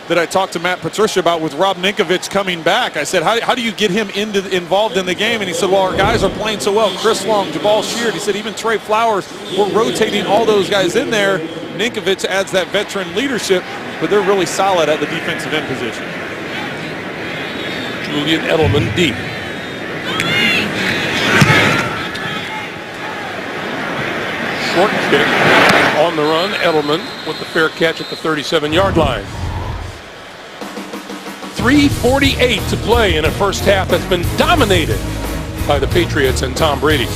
that I talked to Matt Patricia about with Rob Ninkovich coming back. I said, how do you get him involved in the game? And he said, well, our guys are playing so well. Chris Long, Jabal Sheard. He said, even Trey Flowers, we're rotating all those guys in there. Ninkovich adds that veteran leadership, but they're really solid at the defensive end position. Julian Edelman deep. Short kick on the run. Edelman with the fair catch at the 37-yard line. 3:48 to play in a first half that's been dominated by the Patriots and Tom Brady.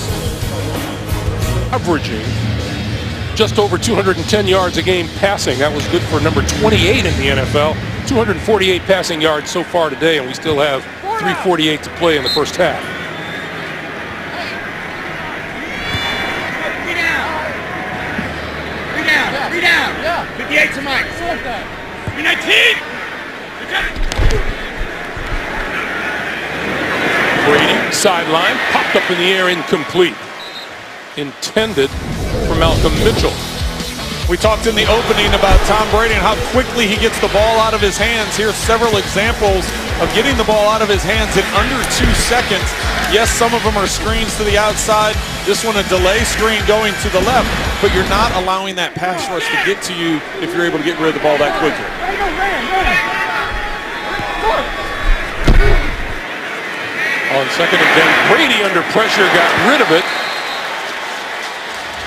Averaging just over 210 yards a game passing. That was good for number 28 in the NFL. 248 passing yards so far today, and we still have 3:48 to play in the first half. Three down. 58 to Mike. 19. Brady, sideline, popped up in the air, incomplete. Intended for Malcolm Mitchell. We talked in the opening about Tom Brady and how quickly he gets the ball out of his hands. Here's several examples of getting the ball out of his hands in under 2 seconds. Yes, some of them are screens to the outside. This one a delay screen going to the left, but you're not allowing that pass rush to get to you if you're able to get rid of the ball that quickly. On 2nd and 10, Brady under pressure got rid of it.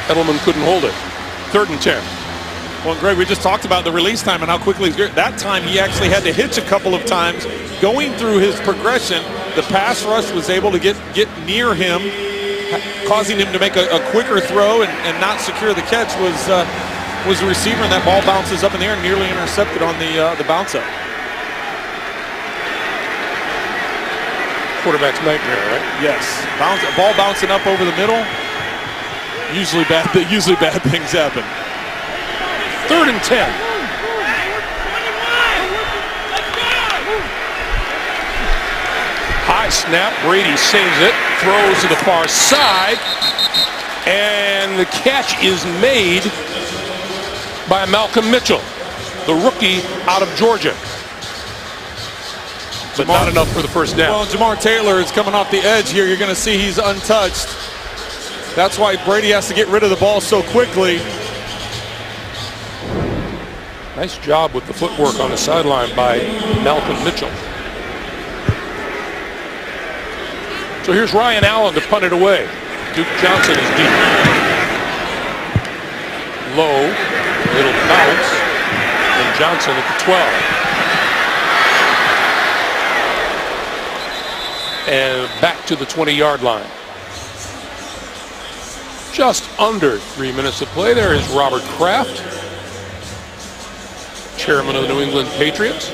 Edelman couldn't hold it. 3rd and 10. Well, Greg, we just talked about the release time and how quickly that time he actually had to hitch a couple of times. Going through his progression, the pass rush was able to get near him, causing him to make a quicker throw and not secure the catch. Was the receiver, and that ball bounces up in the air and nearly intercepted on the bounce up. Quarterback's nightmare, right? Yes. Ball bouncing up over the middle. Usually bad things happen. 3rd and 10. High snap. Brady saves it. Throws to the far side. And the catch is made by Malcolm Mitchell, the rookie out of Georgia. But not enough for the first down. Well, Jamar Taylor is coming off the edge here. You're going to see he's untouched. That's why Brady has to get rid of the ball so quickly. Nice job with the footwork on the sideline by Malcolm Mitchell. So here's Ryan Allen to punt it away. Duke Johnson is deep. Low, little bounce, and Johnson at the 12. And back to the 20-yard line. Just under 3 minutes of play. There is Robert Kraft, chairman of the New England Patriots.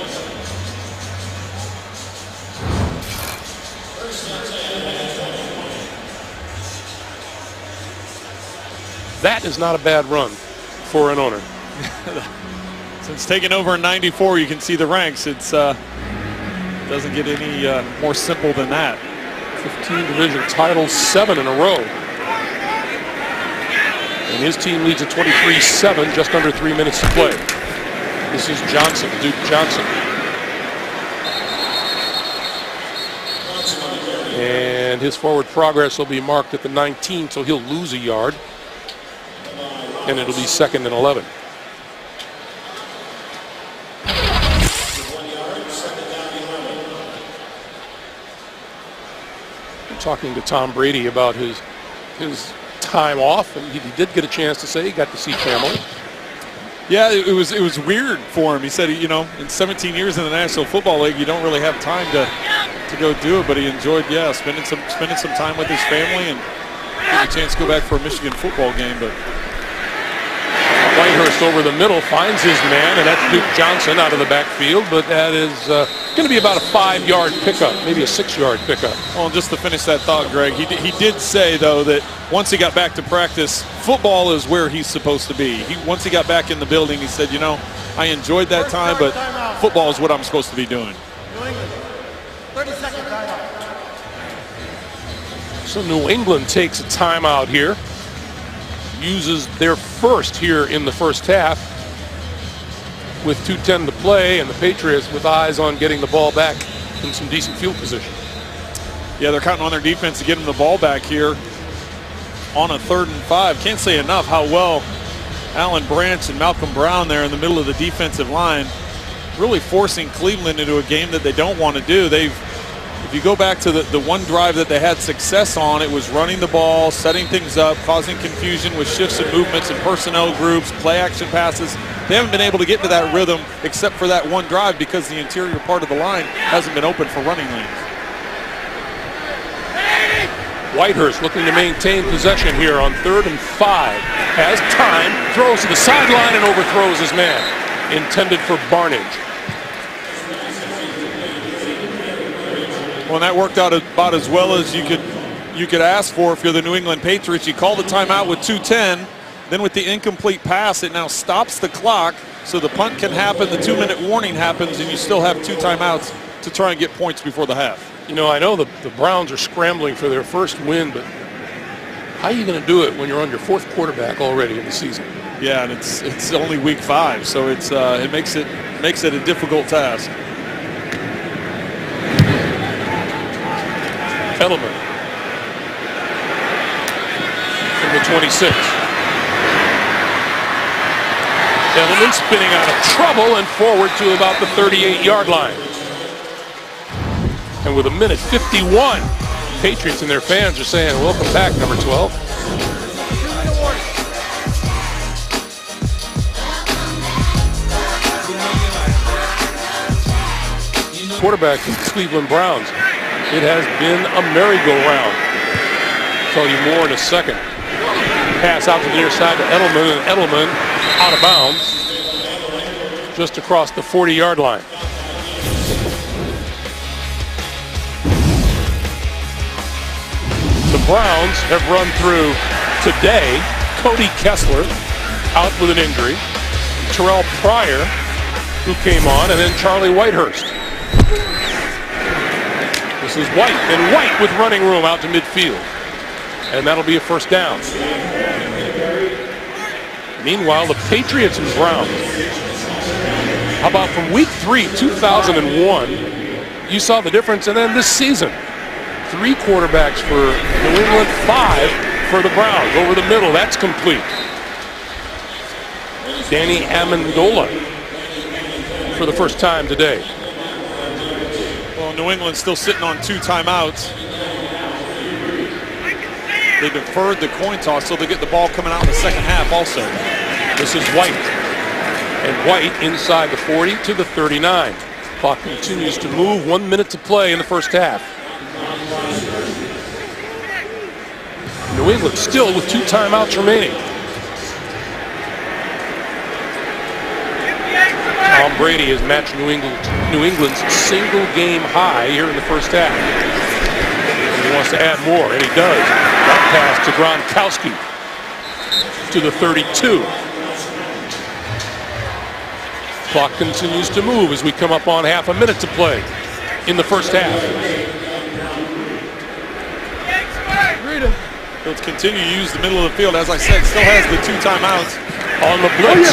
That is not a bad run for an owner. Since taking over in '94, you can see the ranks. It's doesn't get any more simple than that. 15 division titles, 7 in a row. And his team leads at 23-7, just under 3 minutes to play. This is Johnson, Duke Johnson. And his forward progress will be marked at the 19, so he'll lose a yard. And it'll be 2nd and 11. I'm talking to Tom Brady about his time off, and he did get a chance to say he got to see family. Yeah, it was weird for him. He said, you know, in 17 years in the National Football League, you don't really have time to go do it, but he enjoyed, spending some time with his family and getting a chance to go back for a Michigan football game. But Whitehurst over the middle finds his man, and that's Duke Johnson out of the backfield, but that is going to be about a 5-yard pickup, maybe a 6-yard pickup. Well, just to finish that thought, Greg, he did say, though, that once he got back to practice, football is where he's supposed to be. Once he got back in the building, he said, you know, I enjoyed that time, but football is what I'm supposed to be doing. 30-second timeout. So New England takes a timeout here. Uses their first here in the first half with 2:10 to play, and the Patriots with eyes on getting the ball back in some decent field position. Yeah, they're counting on their defense to get them the ball back here on a 3rd and 5. Can't say enough how well Alan Branch and Malcolm Brown there in the middle of the defensive line really forcing Cleveland into a game that they don't want to do. If you go back to the one drive that they had success on, it was running the ball, setting things up, causing confusion with shifts and movements and personnel groups, play action passes. They haven't been able to get to that rhythm except for that one drive because the interior part of the line hasn't been open for running lanes. Whitehurst looking to maintain possession here on 3rd and 5. Has time, throws to the sideline and overthrows his man. Intended for Barnage. Well, that worked out about as well as you could ask for if you're the New England Patriots. You call the timeout with 2:10. Then with the incomplete pass, it now stops the clock, so the punt can happen, the 2-minute warning happens, and you still have 2 timeouts to try and get points before the half. You know, I know the Browns are scrambling for their first win, but how are you going to do it when you're on your 4th quarterback already in the season? Yeah, and it's only week 5, so it makes it a difficult task. Edelman from the 26. Edelman spinning out of trouble and forward to about the 38-yard line. And with 1:51, Patriots and their fans are saying, welcome back, number 12. Quarterback from Cleveland Browns. It has been a merry-go-round. Tell you more in a second. Pass out to the near side to Edelman, and Edelman out of bounds just across the 40-yard line. The Browns have run through today Cody Kessler out with an injury, Terrell Pryor, who came on, and then Charlie Whitehurst. This is White, and White with running room out to midfield. And that'll be a first down. Meanwhile, the Patriots and Browns. How about from week 3, 2001, you saw the difference, and then this season. 3 quarterbacks for New England, 5 for the Browns. Over the middle, that's complete. Danny Amendola for the first time today. Well, New England's still sitting on 2 timeouts. They deferred the coin toss, so they get the ball coming out in the second half also. This is White. And White inside the 40 to the 39. Clock continues to move. 1 minute to play in the first half. New England still with 2 timeouts remaining. Tom Brady has matched New England's single game high here in the first half. And he wants to add more, and he does. That pass to Gronkowski to the 32. Clock continues to move as we come up on half a minute to play in the first half. Let's continue to use the middle of the field. As I said, still has the 2 timeouts. On the blitz,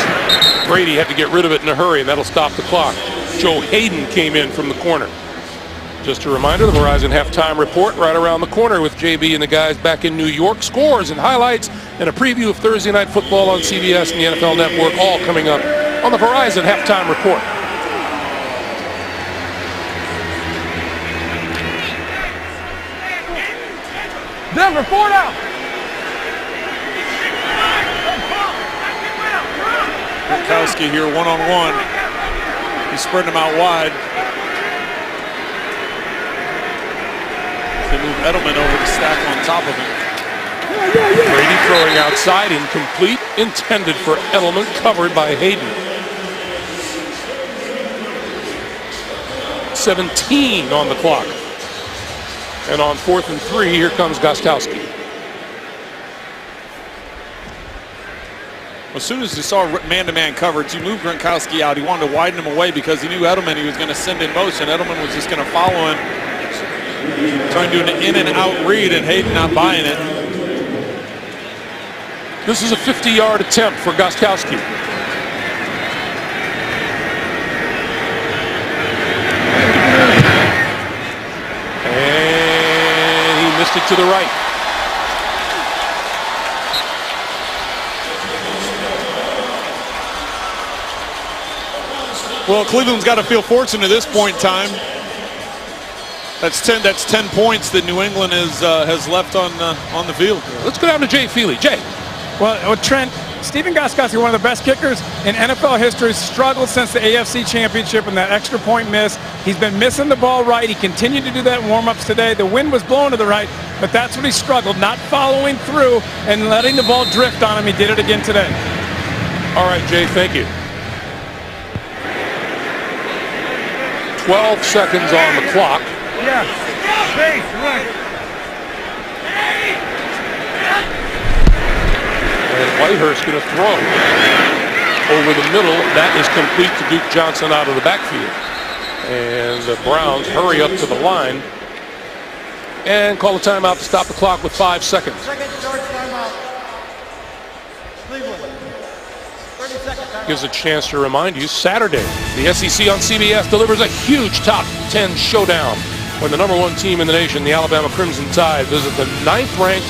Brady had to get rid of it in a hurry, and that'll stop the clock. Joe Hayden came in from the corner. Just a reminder, the Verizon Halftime Report right around the corner with JB and the guys back in New York. Scores and highlights and a preview of Thursday Night Football on CBS and the NFL Network, all coming up on the Verizon Halftime Report. Denver, 4 down. Gronkowski here one-on-one. He's spreading them out wide. They move Edelman over to stack on top of him. Brady throwing outside, incomplete, intended for Edelman, covered by Hayden. 17 on the clock. And on 4th and 3, here comes Gostkowski. As soon as he saw man-to-man coverage, he moved Gronkowski out. He wanted to widen him away because he knew Edelman he was going to send in motion. Edelman was just going to follow him, trying to do an in-and-out read, and Hayden not buying it. This is a 50-yard attempt for Gostkowski. And he missed it to the right. Well, Cleveland's got to feel fortunate at this point in time. That's 10 points that New England has left on the field. Let's go down to Jay Feely. Jay. Well, Trent, Stephen Gostkowski, one of the best kickers in NFL history, struggled since the AFC Championship and that extra point miss. He's been missing the ball right. He continued to do that in warm-ups today. The wind was blowing to the right, but that's what he struggled, not following through and letting the ball drift on him. He did it again today. All right, Jay, thank you. 12 seconds on the clock. Yeah. Base, right. And Whitehurst going to throw over the middle. That is complete to Duke Johnson out of the backfield. And the Browns hurry up to the line and call a timeout to stop the clock with 5 seconds. Second short timeout. Cleveland. 30 seconds. Gives a chance to remind you, Saturday, the SEC on CBS delivers a huge top 10 showdown when the #1 team in the nation, the Alabama Crimson Tide, visit the 9th-ranked,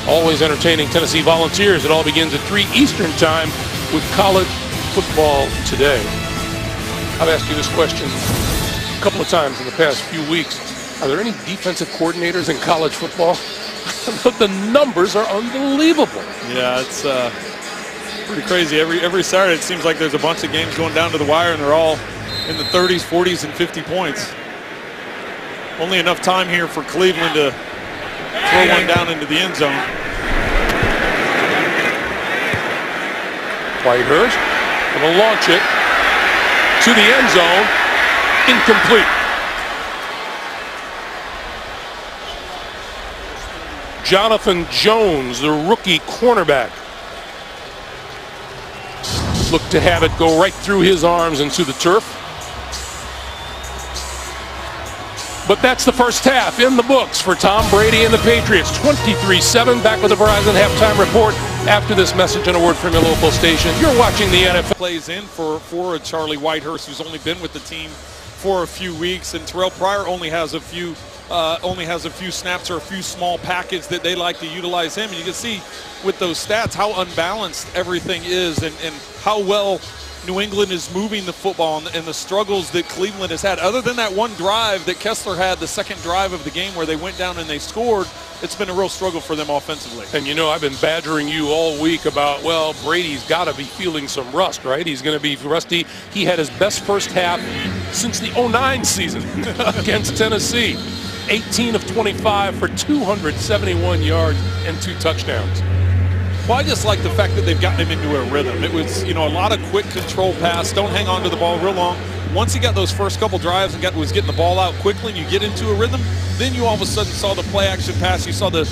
always entertaining Tennessee Volunteers. It all begins at 3 Eastern time with college football today. I've asked you this question a couple of times in the past few weeks. Are there any defensive coordinators in college football? But the numbers are unbelievable. Yeah, it's pretty crazy. Every Saturday it seems like there's a bunch of games going down to the wire, and they're all in the 30s, 40s, and 50 points. Only enough time here for Cleveland to throw one down into the end zone. Whitehurst going to launch it to the end zone. Incomplete. Jonathan Jones, the rookie cornerback, looked to have it go right through his arms into the turf. But that's the first half in the books for Tom Brady and the Patriots. 23-7. Back with the Verizon Halftime Report after this message and a word from your local station. You're watching the NFL. Plays in for Charlie Whitehurst, who's only been with the team for a few weeks, and Terrell Pryor only has a few only has a few snaps or a few small packets that they like to utilize him. And you can see with those stats how unbalanced everything is, and how well New England is moving the football, and the struggles that Cleveland has had. Other than that one drive that Kessler had, the second drive of the game where they went down and they scored, it's been a real struggle for them offensively. And you know, I've been badgering you all week about, well, Brady's got to be feeling some rust, right? He's going to be rusty. He had his best first half since the 09 season against Tennessee. 18 of 25 for 271 yards and 2 touchdowns. Well, I just like the fact that they've gotten him into a rhythm. It was, you know, a lot of quick control pass. Don't hang on to the ball real long. Once he got those first couple drives and was getting the ball out quickly, and you get into a rhythm, then you all of a sudden saw the play action pass. You saw the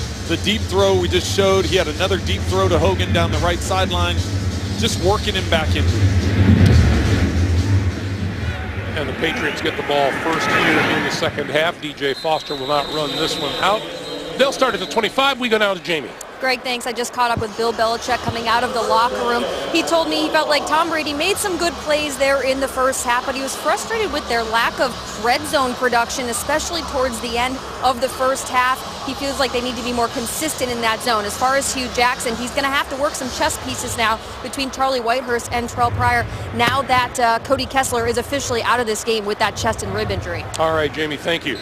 deep throw we just showed. He had another deep throw to Hogan down the right sideline, just working him back into it. And the Patriots get the ball first here in the second half. DJ Foster will not run this one out. They'll start at the 25. We go now to Jamie. Greg, thanks. I just caught up with Bill Belichick coming out of the locker room. He told me he felt like Tom Brady made some good plays there in the first half, but he was frustrated with their lack of red zone production, especially towards the end of the first half. He feels like they need to be more consistent in that zone. As far as Hugh Jackson, he's going to have to work some chess pieces now between Charlie Whitehurst and Terrell Pryor now that Cody Kessler is officially out of this game with that chest and rib injury. All right, Jamie, thank you.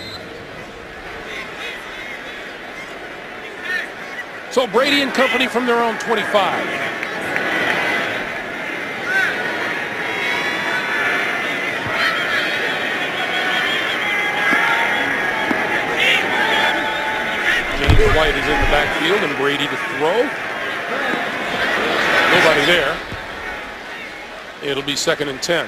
So Brady and company from their own 25. James White is in the backfield and Brady to throw. Nobody there. It'll be 2nd and 10.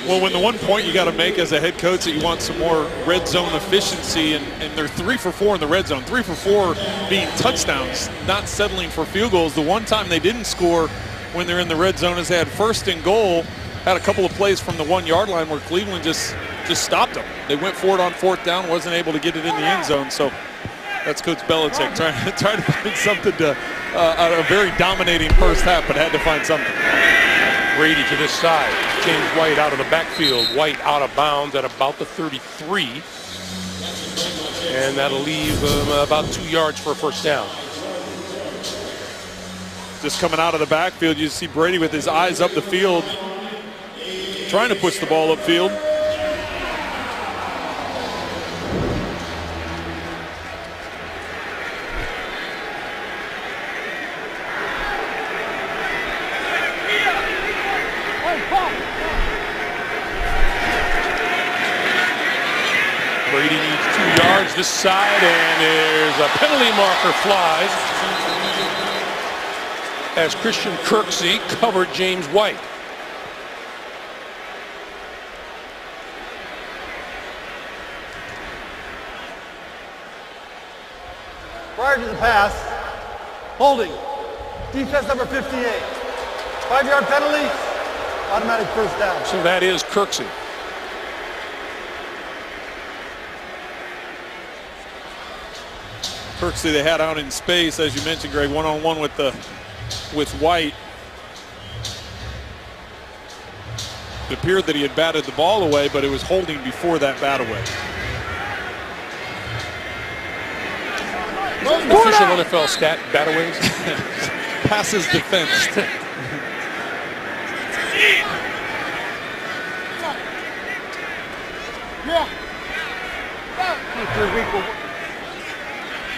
Well, when the one point you got to make as a head coach that you want some more red zone efficiency, and they're 3 for 4 in the red zone, 3 for 4 being touchdowns, not settling for field goals. The one time they didn't score when they're in the red zone is they had 1st and goal, had a couple of plays from the 1-yard line where Cleveland just stopped them. They went for it on 4th down, wasn't able to get it in the end zone. So that's Coach Belichick trying to find something to a very dominating first half, but had to find something. Brady to this side. James White out of the backfield. White out of bounds at about the 33. And that'll leave about 2 yards for a first down. Just coming out of the backfield, you see Brady with his eyes up the field, trying to push the ball upfield. Brady needs 2 yards this side, and there's a penalty marker flies as Christian Kirksey covered James White. Prior to the pass, holding, defense number 58. 5-yard penalty, automatic first down. So that is Kirksey. Kirksey they had out in space, as you mentioned, Greg, one-on-one with White. It appeared that he had batted the ball away, but it was holding before that bat away. Official NFL stat, bataways. Passes defense.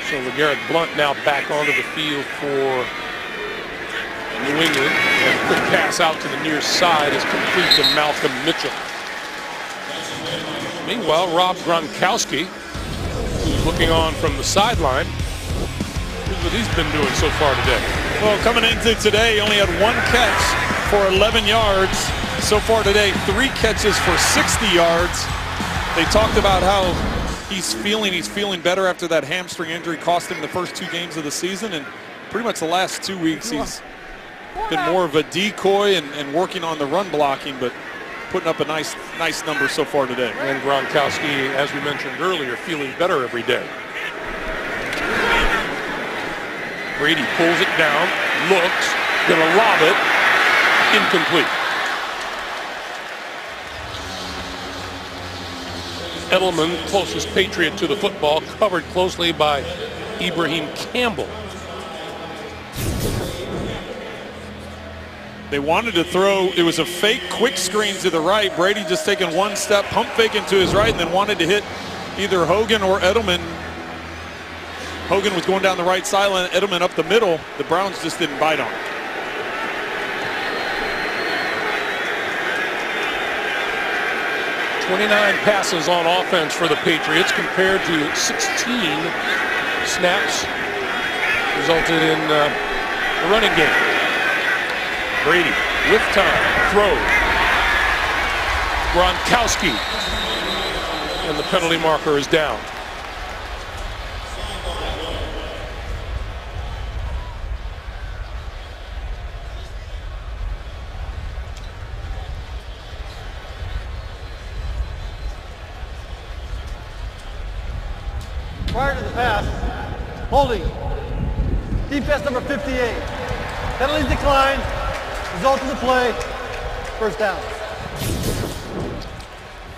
So LeGarrette Blount now back onto the field for New England. And a quick pass out to the near side is complete to Malcolm Mitchell. Meanwhile, Rob Gronkowski, who's looking on from the sideline, here's what he's been doing so far today. Well, coming into today, he only had 1 catch for 11 yards. So far today, 3 catches for 60 yards. They talked about how he's feeling better after that hamstring injury cost him the first 2 games of the season, and pretty much the last 2 weeks he's been more of a decoy and working on the run blocking, but putting up a nice number so far today. And Gronkowski, as we mentioned earlier, feeling better every day. Brady pulls it down, looks, gonna lob it, incomplete. Edelman, closest Patriot to the football, covered closely by Ibrahim Campbell. They wanted to throw, it was a fake quick screen to the right. Brady just taking one step, pump faking to his right, and then wanted to hit either Hogan or Edelman. Hogan was going down the right sideline, Edelman up the middle. The Browns just didn't bite on it. "29 passes on offense for the Patriots compared to 16 snaps resulted in a running game. Brady with time, throws. Gronkowski, and the penalty marker is down. Prior to the pass, holding. Defense number 58. Penalties declined. Result of the play, first down.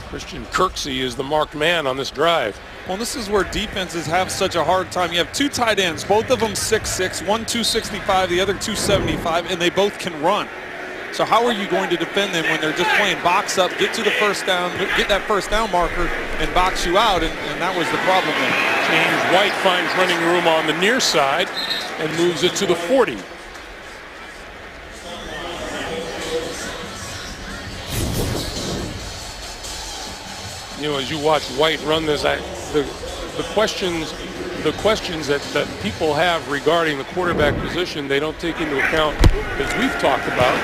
Christian Kirksey is the marked man on this drive. Well, this is where defenses have such a hard time. You have two tight ends, both of them 6'6", one 265, the other 275, and they both can run. So how are you going to defend them when they're just playing box up, get to the first down, get that first down marker, and box you out, and that was the problem there. James White finds running room on the near side and moves it to the 40. You know, as you watch White run this, the questions that people have regarding the quarterback position, they don't take into account, as we've talked about.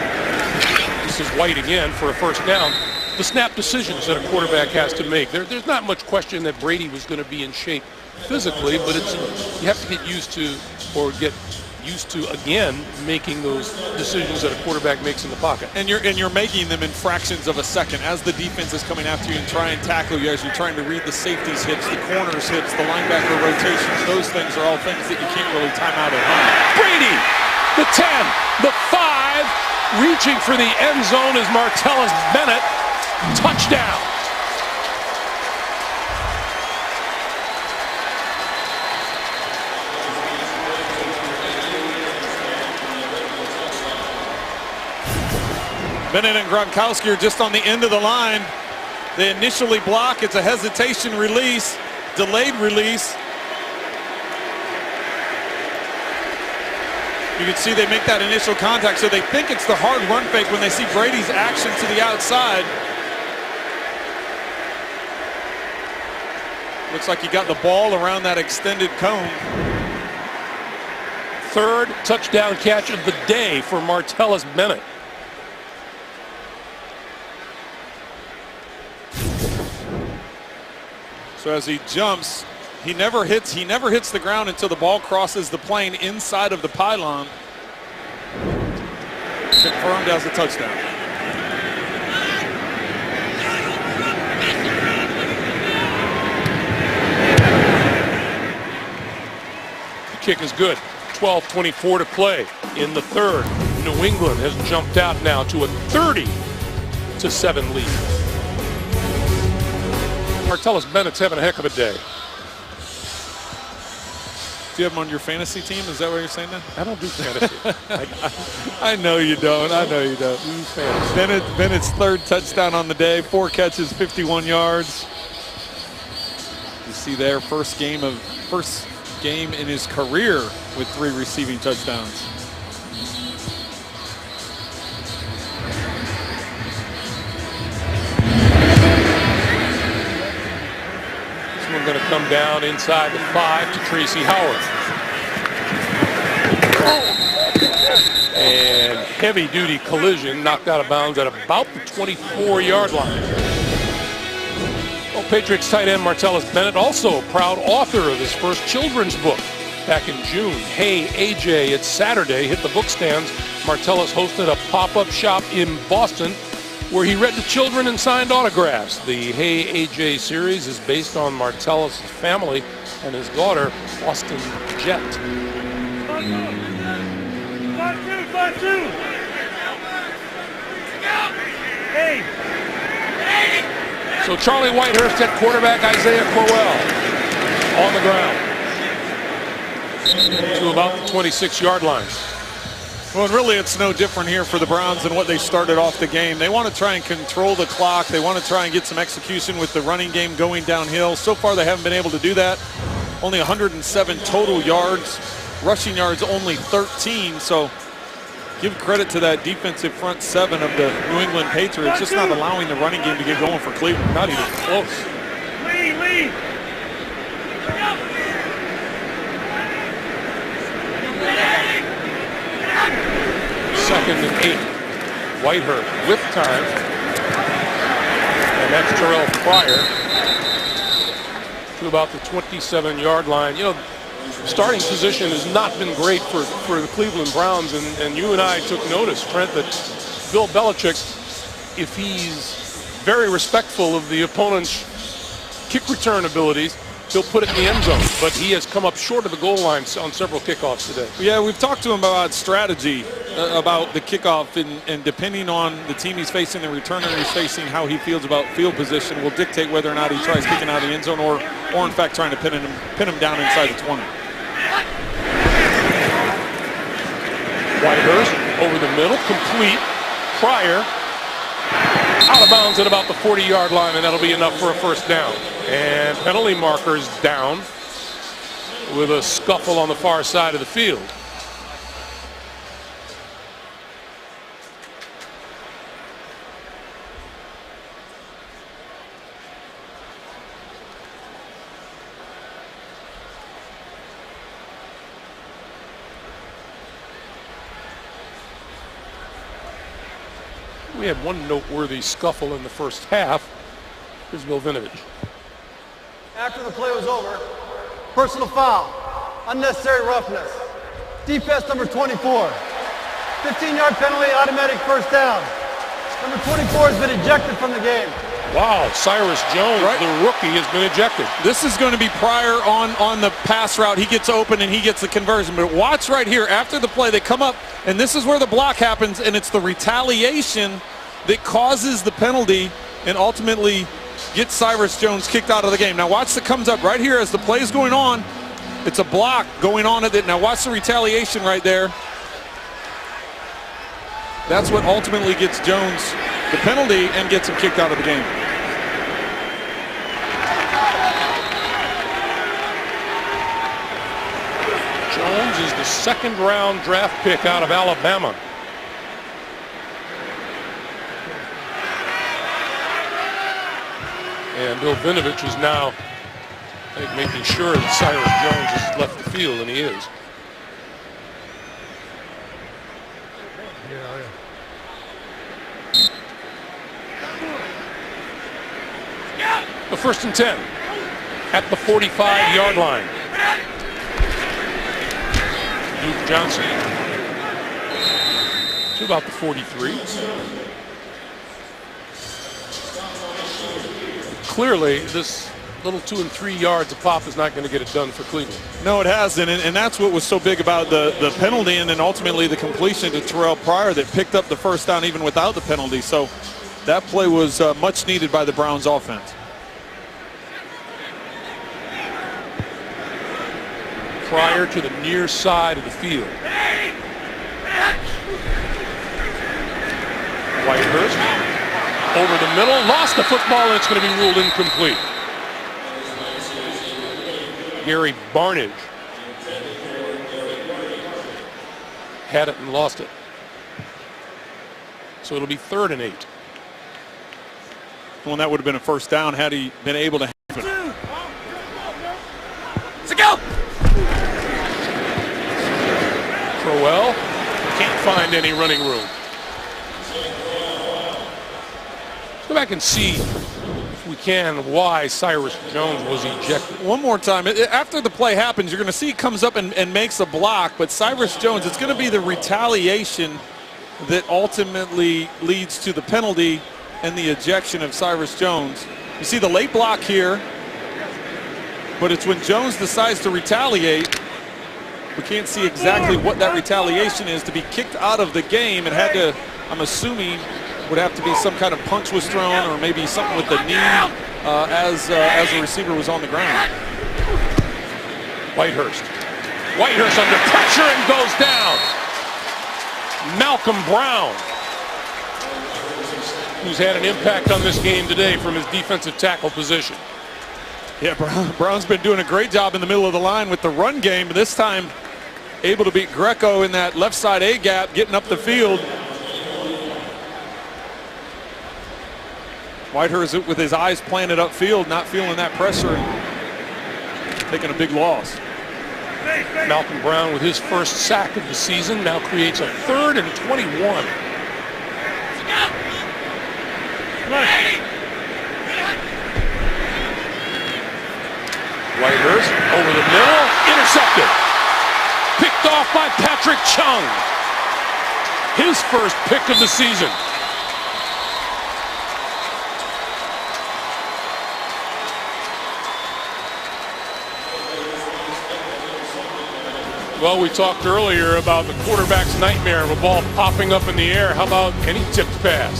This is White again for a first down. The snap decisions that a quarterback has to make. There's not much question that Brady was going to be in shape physically, but you have to get used to, or get used to again, making those decisions that a quarterback makes in the pocket. And you're making them in fractions of a second as the defense is coming after you and trying to tackle you, as you're trying to read the safeties hits, the corners hits, the linebacker rotations. Those things are all things that you can't really time out at home. Brady, the 10, the 5, reaching for the end zone is Martellus Bennett. Touchdown. Bennett and Gronkowski are just on the end of the line. They initially block. It's a hesitation release, delayed release. You can see they make that initial contact, so they think it's the hard run fake when they see Brady's action to the outside. Looks like he got the ball around that extended cone. Third touchdown catch of the day for Martellus Bennett. So as he jumps, he never hits the ground until the ball crosses the plane inside of the pylon. Confirmed as a touchdown. The kick is good. 12:24 to play in the third. New England has jumped out now to a 30-7 lead. Martellus Bennett's having a heck of a day. Do you have him on your fantasy team? Is that what you're saying then? I don't do fantasy. I know you don't. I know you don't. Bennett's third touchdown on the day. 4 catches, 51 yards. You see there, first game in his career with 3 receiving touchdowns. Going to come down inside the 5 to Tracy Howard. And heavy-duty collision knocked out of bounds at about the 24-yard line. Well, Patriots tight end Martellus Bennett, also a proud author of his first children's book back in June. Hey, AJ, it's Saturday. Hit the bookstands. Martellus hosted a pop-up shop in Boston where he read to children and signed autographs. The Hey AJ series is based on Martellus' family and his daughter, Austin Jett. 5-2. Hey. So Charlie Whitehurst at quarterback, Isaiah Crowell on the ground to about the 26-yard line. Well, and really it's no different here for the Browns than what they started off the game. They want to try and control the clock. They want to try and get some execution with the running game going downhill. So far they haven't been able to do that. Only 107 total yards. Rushing yards only 13. So give credit to that defensive front seven of the New England Patriots, just not allowing the running game to get going for Cleveland. Not even close. Lead. Second and 8. Whitehurst with time. And that's Terrell Pryor to about the 27-yard line. You know, starting position has not been great for the Cleveland Browns, and you and I took notice, Trent, that Bill Belichick, if he's very respectful of the opponent's kick return abilities, he'll put it in the end zone, but he has come up short of the goal line on several kickoffs today. Yeah, we've talked to him about strategy, about the kickoff, and depending on the team he's facing, the returner he's facing, how he feels about field position will dictate whether or not he tries kicking out of the end zone or in fact trying to pin him down inside the 20. Whitehurst over the middle, complete. Pryor out of bounds at about the 40-yard line, and that'll be enough for a first down. And penalty markers down with a scuffle on the far side of the field. We had one noteworthy scuffle in the first half. Here's Bill Vinovich. After the play was over, personal foul, unnecessary roughness. Defense number 24. 15-yard penalty, automatic first down. Number 24 has been ejected from the game. Wow, Cyrus Jones, the rookie, has been ejected. This is going to be Pryor on the pass route. He gets open and he gets the conversion. But watch right here, after the play, they come up, and this is where the block happens, and it's the retaliation that causes the penalty and ultimately gets Cyrus Jones kicked out of the game. Now watch that comes up right here as the play is going on. It's a block going on at it. Now watch the retaliation right there. That's what ultimately gets Jones the penalty and gets him kicked out of the game. Jones is the second-round draft pick out of Alabama. And Bill Vinovich is now, I think, making sure that Cyrus Jones has left the field, and he is. The first and 10 at the 45-yard line. Duke Johnson to about the 43. Clearly, this little 2 and 3 yards a pop is not going to get it done for Cleveland. No, it hasn't, and that's what was so big about the penalty and then ultimately the completion to Terrell Pryor that picked up the first down even without the penalty. So that play was much needed by the Browns offense. Pryor to the near side of the field. Whitehurst over the middle, lost the football, and it's going to be ruled incomplete. Gary Barnage had it and lost it. So it'll be 3rd and 8. Well, that would have been a first down had he been able to have it. Let's go! Crowell can't find any running room. Let's go back and see, if we can, why Cyrus Jones was ejected. One more time. After the play happens, you're going to see he comes up and makes a block, but Cyrus Jones, it's going to be the retaliation that ultimately leads to the penalty and the ejection of Cyrus Jones. You see the late block here, but it's when Jones decides to retaliate. We can't see exactly what that retaliation is to be kicked out of the game and had to, I'm assuming, would have to be some kind of punch was thrown or maybe something with the knee as the receiver was on the ground. Whitehurst under pressure and goes down. Malcolm Brown, who's had an impact on this game today from his defensive tackle position. Yeah, Brown's been doing a great job in the middle of the line with the run game. This time able to beat Greco in that left side A gap, getting up the field. Whitehurst with his eyes planted upfield, not feeling that pressure and taking a big loss. Malcolm Brown with his first sack of the season now creates a 3rd and 21. Whitehurst over the middle, intercepted. Picked off by Patrick Chung. His first pick of the season. Well, we talked earlier about the quarterback's nightmare of a ball popping up in the air. How about any tipped pass?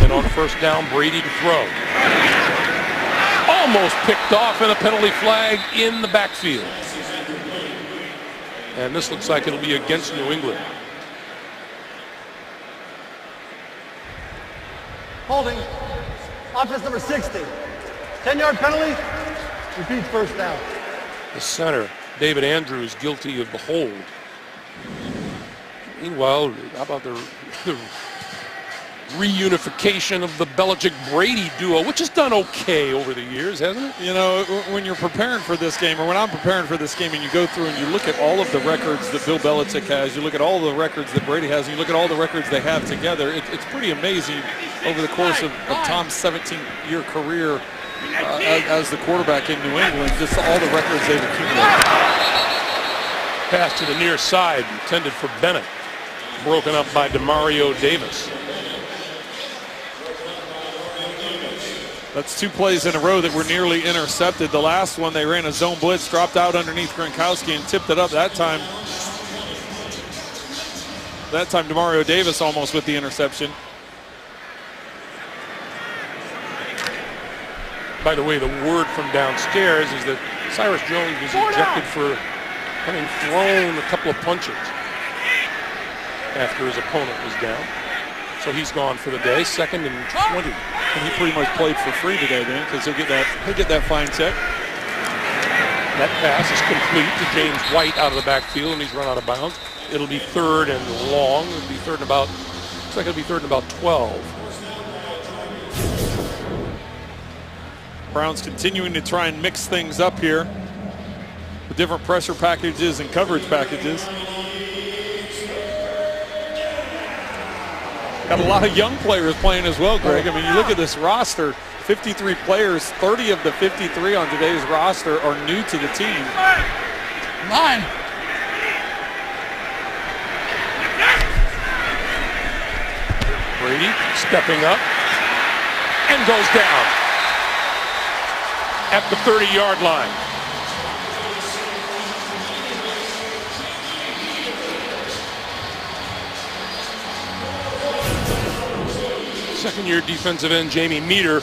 And on first down, Brady to throw. Almost picked off, and a penalty flag in the backfield. And this looks like it'll be against New England. Holding. Offense number 60. 10-yard penalty. Repeat first down. The center, David Andrews, guilty of the hold. Meanwhile, how about the reunification of the Belichick-Brady duo, which has done okay over the years, hasn't it? You know, when you're preparing for this game, or when I'm preparing for this game, and you go through and you look at all of the records that Bill Belichick has, you look at all the records that Brady has, and you look at all the records they have together, it's pretty amazing over the course of Tom's 17-year career as the quarterback in New England, just all the records they've accumulated. Pass to the near side, intended for Bennett. Broken up by Demario Davis. That's 2 plays in a row that were nearly intercepted. The last one, they ran a zone blitz, dropped out underneath Gronkowski and tipped it up. That time, Demario Davis almost with the interception. By the way, the word from downstairs is that Cyrus Jones was ejected for having thrown a couple of punches after his opponent was down. So he's gone for the day, 2nd and 20. And he pretty much played for free today then, because he'll get that fine check. That pass is complete to James White out of the backfield, and he's run out of bounds. It'll be 3rd and long. It'll be third and about, looks like it'll be 3rd and about 12. Browns continuing to try and mix things up here with different pressure packages and coverage packages. Got a lot of young players playing as well, Greg. I mean, you look at this roster, 53 players, 30 of the 53 on today's roster are new to the team. Line. Brady stepping up and goes down at the 30-yard line. Second-year defensive end Jamie Meter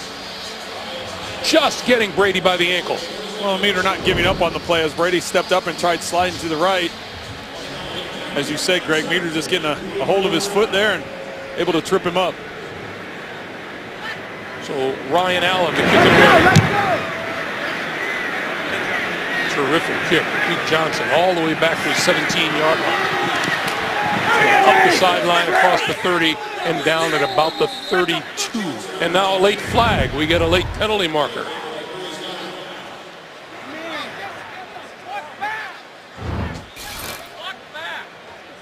just getting Brady by the ankle. Well, Meter not giving up on the play as Brady stepped up and tried sliding to the right. As you said, Greg, Meter just getting a hold of his foot there and able to trip him up. So Ryan Allen, the kick away. Terrific kick. Pete Johnson all the way back to his 17-yard line. Up the sideline, across the 30, and down at about the 32. And now a late flag. We get a late penalty marker.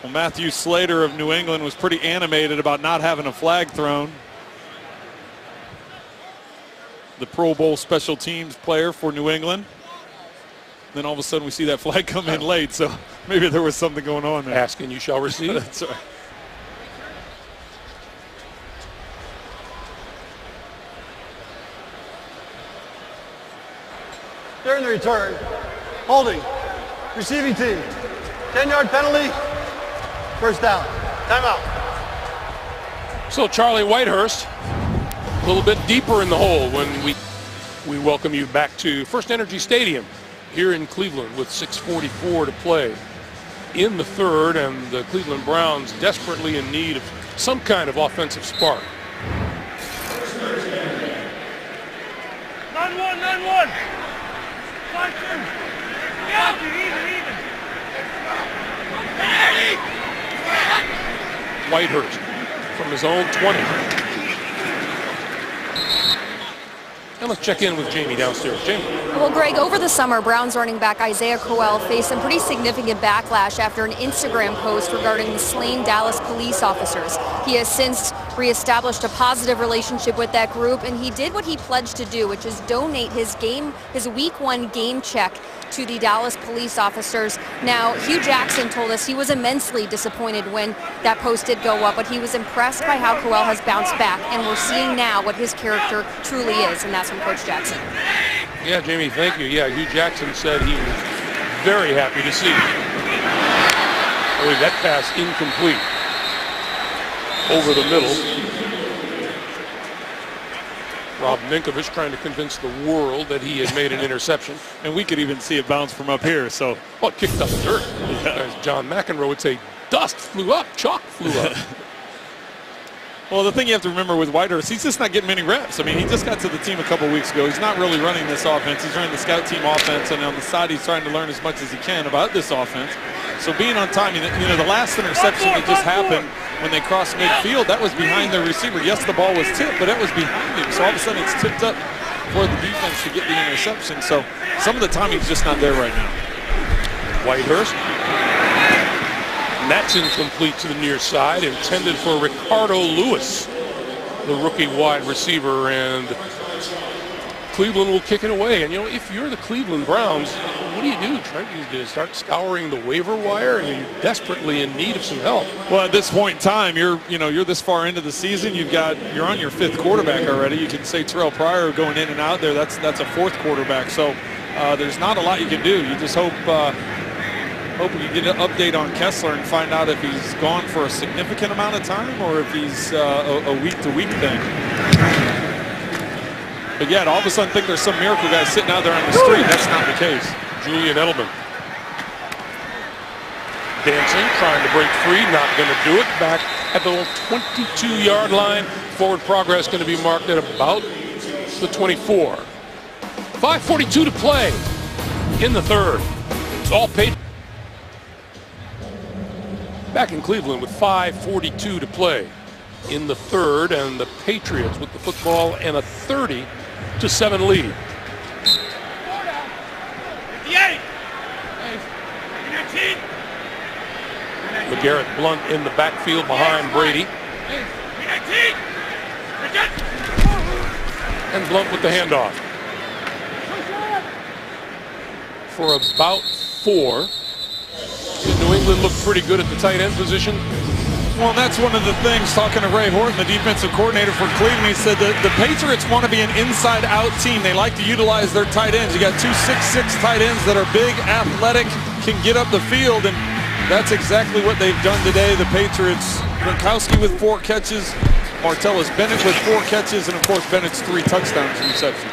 Well, Matthew Slater of New England was pretty animated about not having a flag thrown. The Pro Bowl special teams player for New England. Then all of a sudden we see that flag come in late, so maybe there was something going on there. Ask and you shall receive. That's right. During their return. Holding. Receiving team. 10-yard penalty. First down. Timeout. So Charlie Whitehurst, a little bit deeper in the hole when we welcome you back to First Energy Stadium here in Cleveland with 6:44 to play in the third, and the Cleveland Browns desperately in need of some kind of offensive spark. 9-1, 9-1. 5-2. Yeah, even. Whitehurst from his own 20. And let's check in with Jamie downstairs. Jamie. Well, Greg, over the summer, Browns running back Isaiah Crowell faced some pretty significant backlash after an Instagram post regarding the slain Dallas police officers. He has since reestablished a positive relationship with that group, and he did what he pledged to do, which is donate his week 1 game check to the Dallas police officers. Now, Hugh Jackson told us he was immensely disappointed when that post did go up, but he was impressed by how Crowell has bounced back, and we're seeing now what his character truly is, and that's from Coach Jackson. Yeah, Jamie, thank you. Yeah, Hugh Jackson said he was very happy to see it. I believe that pass incomplete over the middle. Rob Ninkovich trying to convince the world that he had made an interception. And we could even see it bounce from up here. So, well, it kicked up dirt. Yeah. As John McEnroe would say, dust flew up, chalk flew up. Well, the thing you have to remember with Whitehurst, he's just not getting many reps. I mean, he just got to the team a couple weeks ago. He's not really running this offense. He's running the scout team offense, and on the side, he's trying to learn as much as he can about this offense. So being on time, you know, the last interception that just happened when they crossed midfield, that was behind their receiver. Yes, the ball was tipped, but that was behind him. So all of a sudden, it's tipped up for the defense to get the interception. So some of the timing's just not there right now. Whitehurst. And that's incomplete to the near side, intended for Ricardo Lewis, the rookie wide receiver, and Cleveland will kick it away. And, you know, if you're the Cleveland Browns, what do you do? Try to start scouring the waiver wire, and you're desperately in need of some help. Well, at this point in time, you're this far into the season. You're on your 5th quarterback already. You can say Terrell Pryor going in and out there. That's a 4th quarterback. So there's not a lot you can do. You just hope we get an update on Kessler and find out if he's gone for a significant amount of time or if he's a week-to-week thing. But yet, all of a sudden, think there's some miracle guy sitting out there on the street. That's not the case. Julian Edelman dancing, trying to break free, not going to do it. Back at the 22-yard line. Forward progress going to be marked at about the 24. 5:42 to play in the third. It's all Patriots. Back in Cleveland with 5:42 to play in the third, and the Patriots with the football and a 30-7 lead. 58. 19. LeGarrette Blount in the backfield behind Brady. 19. And Blount with the handoff. For about 4. Did New England look pretty good at the tight end position? Well, that's one of the things, talking to Ray Horton, the defensive coordinator for Cleveland, he said that the Patriots want to be an inside-out team. They like to utilize their tight ends. You got 2 6'6" tight ends that are big, athletic, can get up the field, and that's exactly what they've done today. The Patriots, Gronkowski with 4 catches, Martellus Bennett with 4 catches, and of course Bennett's 3 touchdowns and receptions.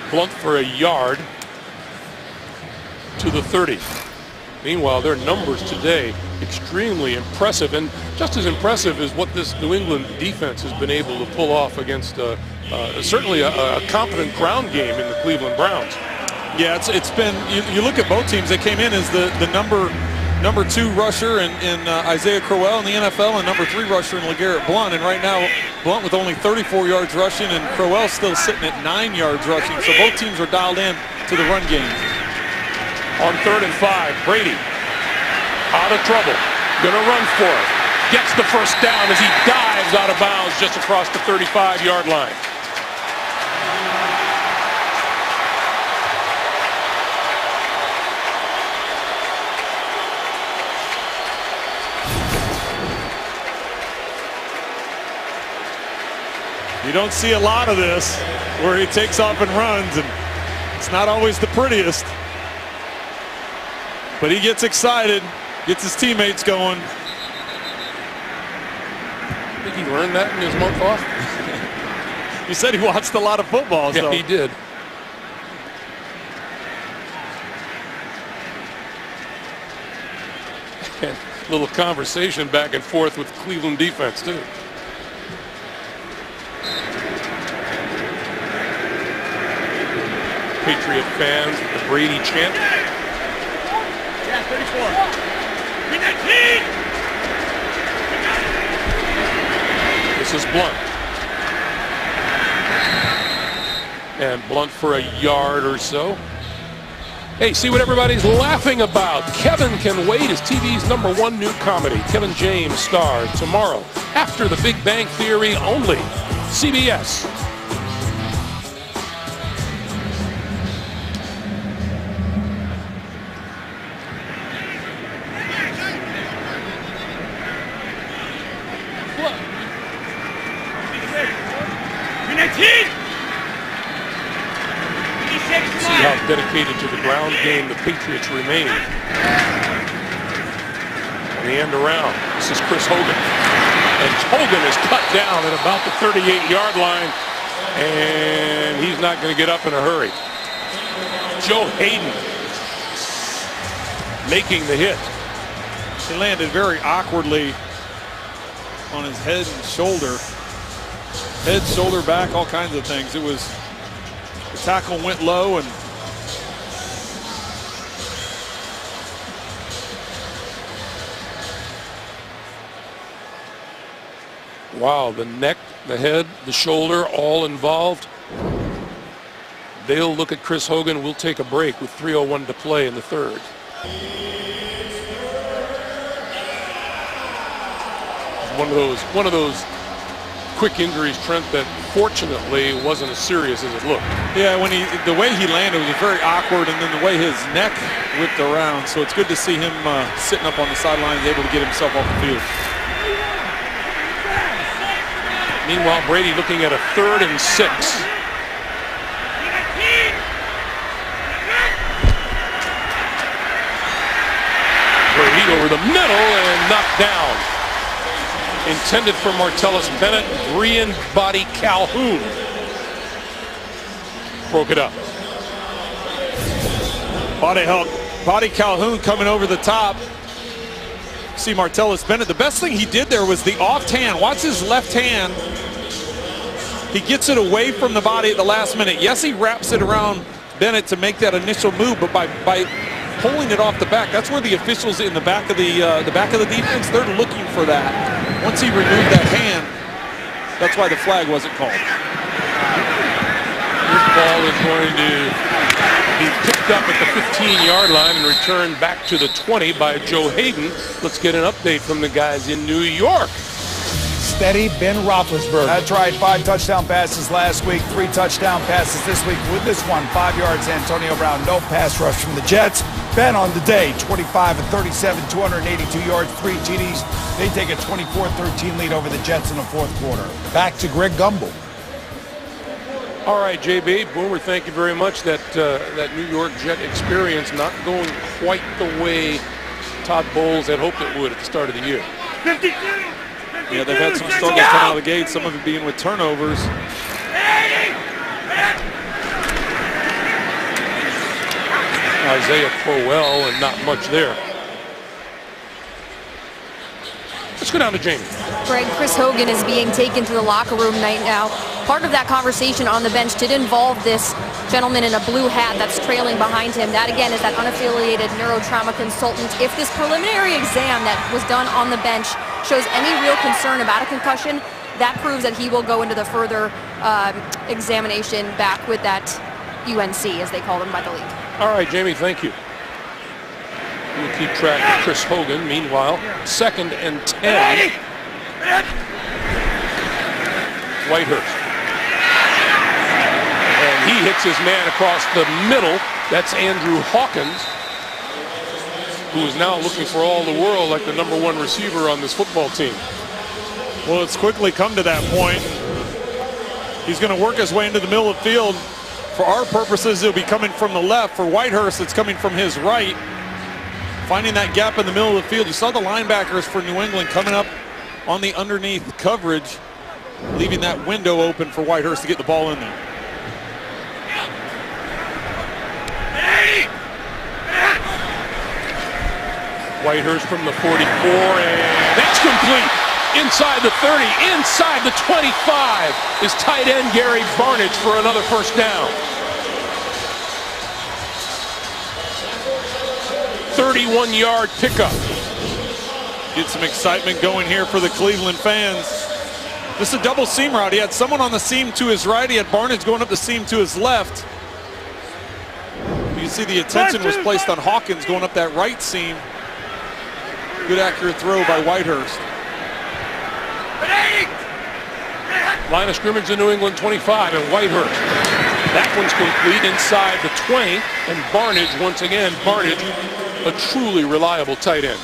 Blount for a yard to the 30. Meanwhile, their numbers today extremely impressive, and just as impressive is what this New England defense has been able to pull off against certainly a competent ground game in the Cleveland Browns. Yeah, it's been, you look at both teams, they came in as the number 2 rusher in Isaiah Crowell in the NFL and number 3 rusher in LeGarrette Blount, and right now Blount with only 34 yards rushing and Crowell still sitting at 9 yards rushing, so both teams are dialed in to the run game. On 3rd and 5, Brady out of trouble, gonna run for it. Gets the first down as he dives out of bounds just across the 35-yard line. You don't see a lot of this where he takes off and runs, and It's not always the prettiest. But he gets excited, gets his teammates going. I think he learned that in his month off. He said he watched a lot of football. Yeah, so. he did. And a little conversation back and forth with Cleveland defense, too. Patriot fans, the Brady chant. Yeah, 34. 319. This is Blunt. And Blunt for a yard or so. Hey, see what everybody's laughing about. Kevin Can Wait is TV's #1 new comedy. Kevin James stars tomorrow after The Big Bang Theory, only CBS. See how dedicated to the ground game the Patriots remain. And the end around. This is Chris Hogan. And Hogan is cut down at about the 38-yard line. And he's not going to get up in a hurry. Joe Hayden making the hit. He landed very awkwardly on his head and shoulder. Head, shoulder, back, all kinds of things. It was, the tackle went low and wow, the neck, the head, the shoulder, all involved. They'll look at Chris Hogan. We'll take a break with 3:01 to play in the third. One of those quick injuries, Trent, that fortunately wasn't as serious as it looked. yeah, when the way he landed was very awkward, and then the way his neck whipped around. So it's good to see him sitting up on the sidelines, able to get himself off the field. Meanwhile, Brady looking at a 3rd and 6. Brady over the middle and knocked down. Intended for Martellus Bennett. Brian Body Calhoun broke it up. Body Calhoun coming over the top. See Martellus Bennett. The best thing he did there was the off hand. Watch his left hand. He gets it away from the body at the last minute. Yes, he wraps it around Bennett to make that initial move, but by pulling it off the back, that's where the officials in the back of the defense, they're looking for that. Once he removed that hand, that's why the flag wasn't called. This ball is going to be picked up at the 15-yard line and returned back to the 20 by Joe Hayden. Let's get an update from the guys in New York. Steady Ben Roethlisberger. That's right, 5 touchdown passes last week, 3 touchdown passes this week. With this one, 5 yards, Antonio Brown, no pass rush from the Jets. Ben on the day, 25 of 37, 282 yards, 3 TDs. They take a 24-13 lead over the Jets in the fourth quarter. Back to Greg Gumbel. All right, JB, Boomer, thank you very much. That New York Jet experience not going quite the way Todd Bowles had hoped it would at the start of the year. 52. Yeah, they've had some struggles coming out of the gate, some of it being with turnovers. Isaiah Crowell and not much there. Let's go down to Jamie. Greg, Chris Hogan is being taken to the locker room right now. Part of that conversation on the bench did involve this gentleman in a blue hat that's trailing behind him. That, again, is that unaffiliated neurotrauma consultant. If this preliminary exam that was done on the bench shows any real concern about a concussion, that proves that he will go into the further examination back with that UNC, as they call them by the league. All right, Jamie, thank you. We'll keep track of Chris Hogan. Meanwhile, 2nd and 10. Whitehurst. And he hits his man across the middle. That's Andrew Hawkins, who is now looking for all the world like the #1 receiver on this football team. Well, it's quickly come to that point. He's going to work his way into the middle of the field. For our purposes, it'll be coming from the left. For Whitehurst, it's coming from his right. Finding that gap in the middle of the field. You saw the linebackers for New England coming up on the underneath coverage, leaving that window open for Whitehurst to get the ball in there. Whitehurst from the 44, and that's complete. Inside the 30, inside the 25 is tight end Gary Barnage for another first down. 31-yard pickup. Get some excitement going here for the Cleveland fans. This is a double seam route. He had someone on the seam to his right. He had Barnage going up the seam to his left. You see the attention was placed on Hawkins going up that right seam. Good accurate throw by Whitehurst. Line of scrimmage in New England 25 and Whitehurst. That one's complete inside the 20, and Barnage, once again, Barnage, a truly reliable tight end.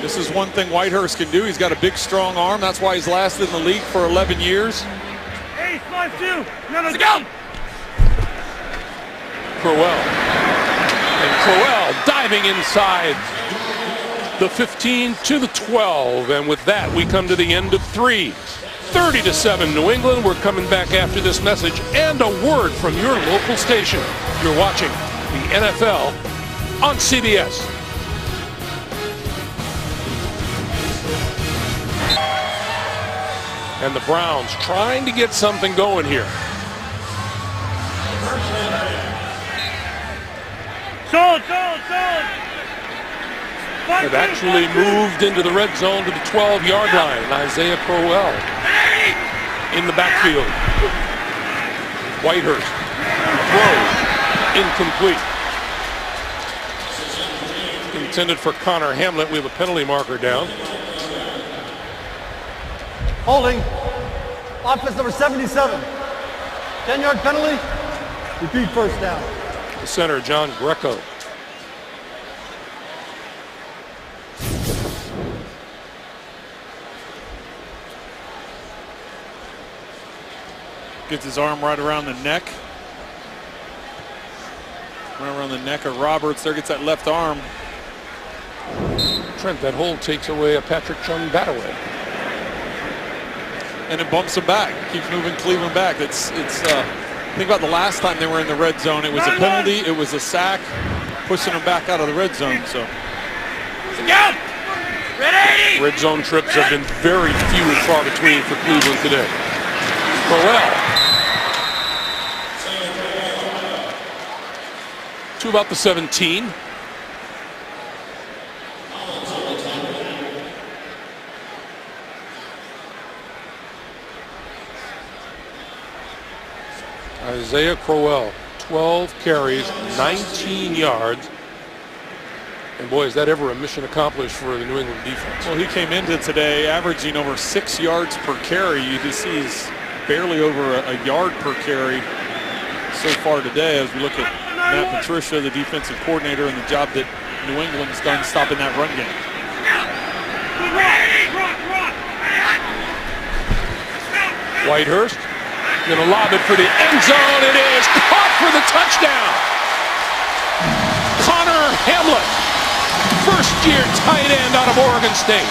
This is one thing Whitehurst can do. He's got a big, strong arm. That's why he's lasted in the league for 11 years. Hey, 5-2. No, go. Crowell. And Crowell diving inside the 15 to the 12. And with that, we come to the end of 3. 30-7 New England. We're coming back after this message and a word from your local station. You're watching the NFL on CBS. And the Browns trying to get something going here. Sold. They've actually moved into the red zone to the 12-yard line. Isaiah Crowell in the backfield. Whitehurst throw incomplete. Intended for Connor Hamlet. We have a penalty marker down. Holding. Offense number 77. 10-yard penalty. Repeat first down. The center, John Greco. Gets his arm right around the neck. Right around the neck of Roberts. There gets that left arm. Trent, that hold takes away a Patrick Chung Bataway. And it bumps him back. Keeps moving Cleveland back. Think about the last time they were in the red zone. It was a penalty. It was a sack, pushing them back out of the red zone. So, Ready! Red zone trips have been very few and far between for Cleveland today. Crowell to about the 17. Isaiah Crowell, 12 carries, 19 yards. And boy, is that ever a mission accomplished for the New England defense. Well, he came into today averaging over 6 yards per carry. You just see he's barely over a yard per carry so far today as we look at Matt Patricia, the defensive coordinator, and the job that New England's done stopping that run game. Whitehurst gonna lob it for the end zone. It is caught for the touchdown. Connor Hamlet, first-year tight end out of Oregon State.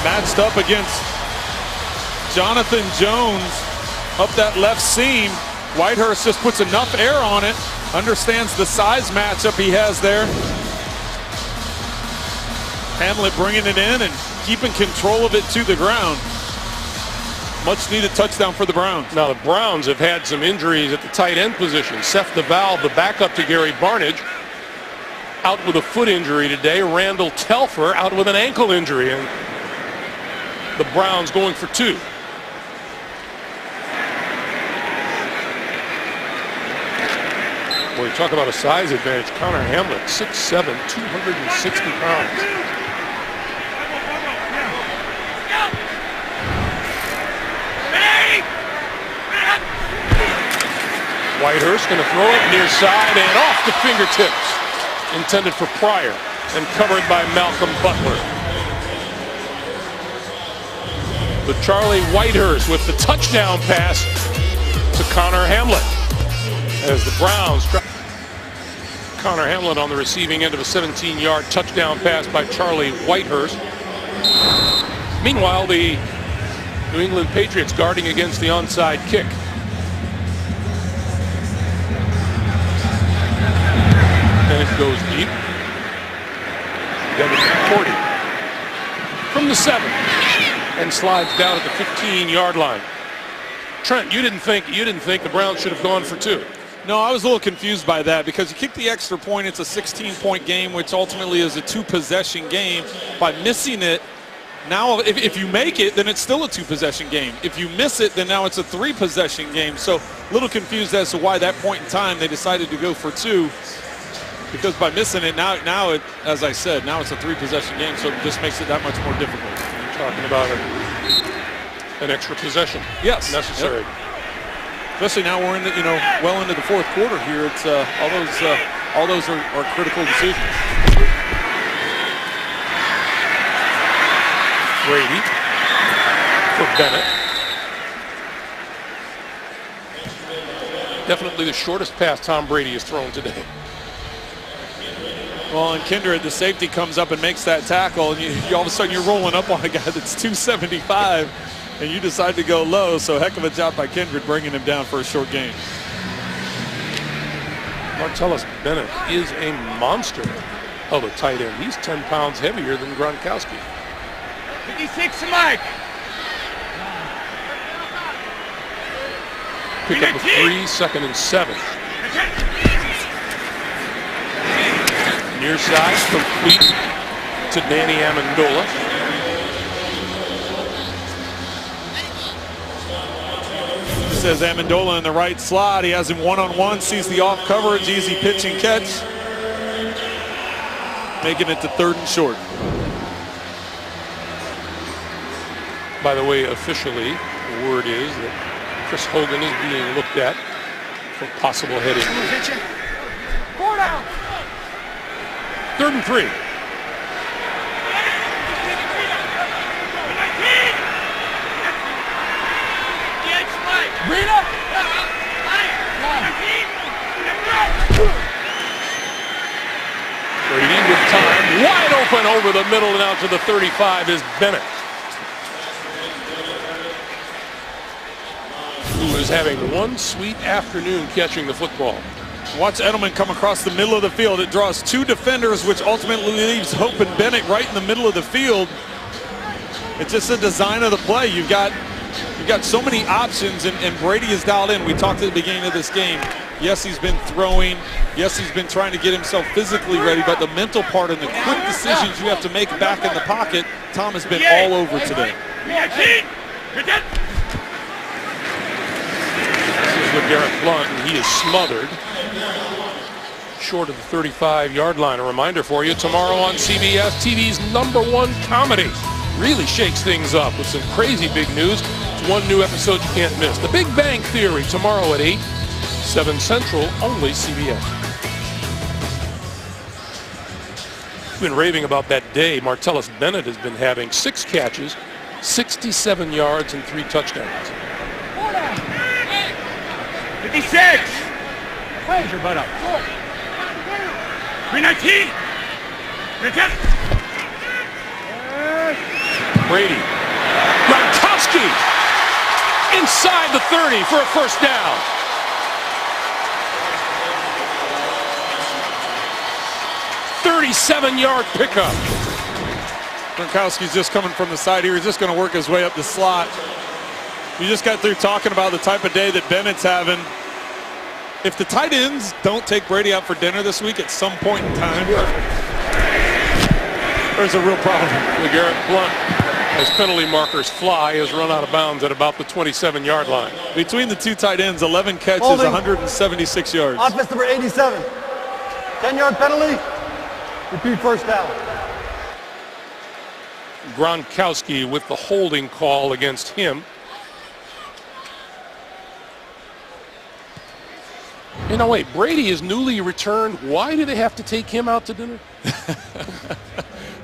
Matched up against Jonathan Jones up that left seam. Whitehurst just puts enough air on it, understands the size matchup he has there. Hamlet bringing it in and keeping control of it to the ground. Much needed touchdown for the Browns. Now the Browns have had some injuries at the tight end position. Seth DeValve, the backup to Gary Barnage, out with a foot injury today. Randall Telfer out with an ankle injury. And the Browns going for 2. Boy, talk about a size advantage. Connor Hamlet, 6'7", 260 pounds. Whitehurst looking to throw it near side and off the fingertips. Intended for Pryor and covered by Malcolm Butler. But Charlie Whitehurst with the touchdown pass to Connor Hamlet. As the Browns try. Connor Hamlet on the receiving end of a 17-yard touchdown pass by Charlie Whitehurst. Meanwhile, the New England Patriots guarding against the onside kick. And it goes deep. Devin McCourty from the 7 and slides down at the 15-yard line. Trent, you didn't think the Browns should have gone for 2. No, I was a little confused by that because you kick the extra point. It's a 16-point game, which ultimately is a 2-possession game. By missing it, now if you make it, then it's still a 2-possession game. If you miss it, then now it's a 3-possession game. So a little confused as to why that point in time they decided to go for 2. Because by missing it, now it, as I said, now it's a 3-possession game, so it just makes it that much more difficult. You're talking about an extra possession. Yes, necessary. Yep. Especially now we're in the, well into the 4th quarter here. It's all those are critical decisions. Brady for Bennett. Definitely the shortest pass Tom Brady has thrown today. Well, and Kindred, the safety, comes up and makes that tackle, and you all of a sudden you're rolling up on a guy that's 275, and you decide to go low. So heck of a job by Kindred bringing him down for a short gain. Martellus Bennett is a monster of a tight end. He's 10 pounds heavier than Gronkowski. 56 to Mike. Pick up a 3, 2nd and 7. Near side, complete to Danny Amendola. Says Amendola in the right slot. He has him one-on-one, sees the off coverage, easy pitch and catch. Making it to 3rd and short. By the way, officially, the word is that Chris Hogan is being looked at for possible head injury. 3rd and 3. Brady with time, wide open over the middle and out to the 35 is Bennett, who is having one sweet afternoon catching the football. Watch Edelman come across the middle of the field. It draws 2 defenders, which ultimately leaves Hope and Bennett right in the middle of the field. It's just the design of the play. You've got so many options, and Brady is dialed in. We talked at the beginning of this game. Yes, he's been throwing. Yes, he's been trying to get himself physically ready, but the mental part and the quick decisions you have to make back in the pocket, Tom has been all over today. This is LeGarrette Blount, and he is smothered short of the 35-yard line. A reminder for you, tomorrow on CBS, TV's #1 comedy really shakes things up with some crazy big news. It's one new episode you can't miss. The Big Bang Theory, tomorrow at 8, 7 Central, only CBS. We've been raving about that day Martellus Bennett has been having. 6 catches, 67 yards, and 3 touchdowns. 56. Raise your butt up. 319. Brady. Gronkowski inside the 30 for a first down. $37-yard pickup. Gronkowski's just coming from the side here. He's just going to work his way up the slot. We just got through talking about the type of day that Bennett's having. If the tight ends don't take Brady out for dinner this week at some point in time, there's a real problem. LeGarrette Blount, as penalty markers fly, has run out of bounds at about the 27-yard line. Between the 2 tight ends, 11 catches, Holding. 176 yards. Offense number 87. 10-yard penalty. Repeat first down. Gronkowski with the holding call against him. You know, wait, Brady is newly returned. Why do they have to take him out to dinner?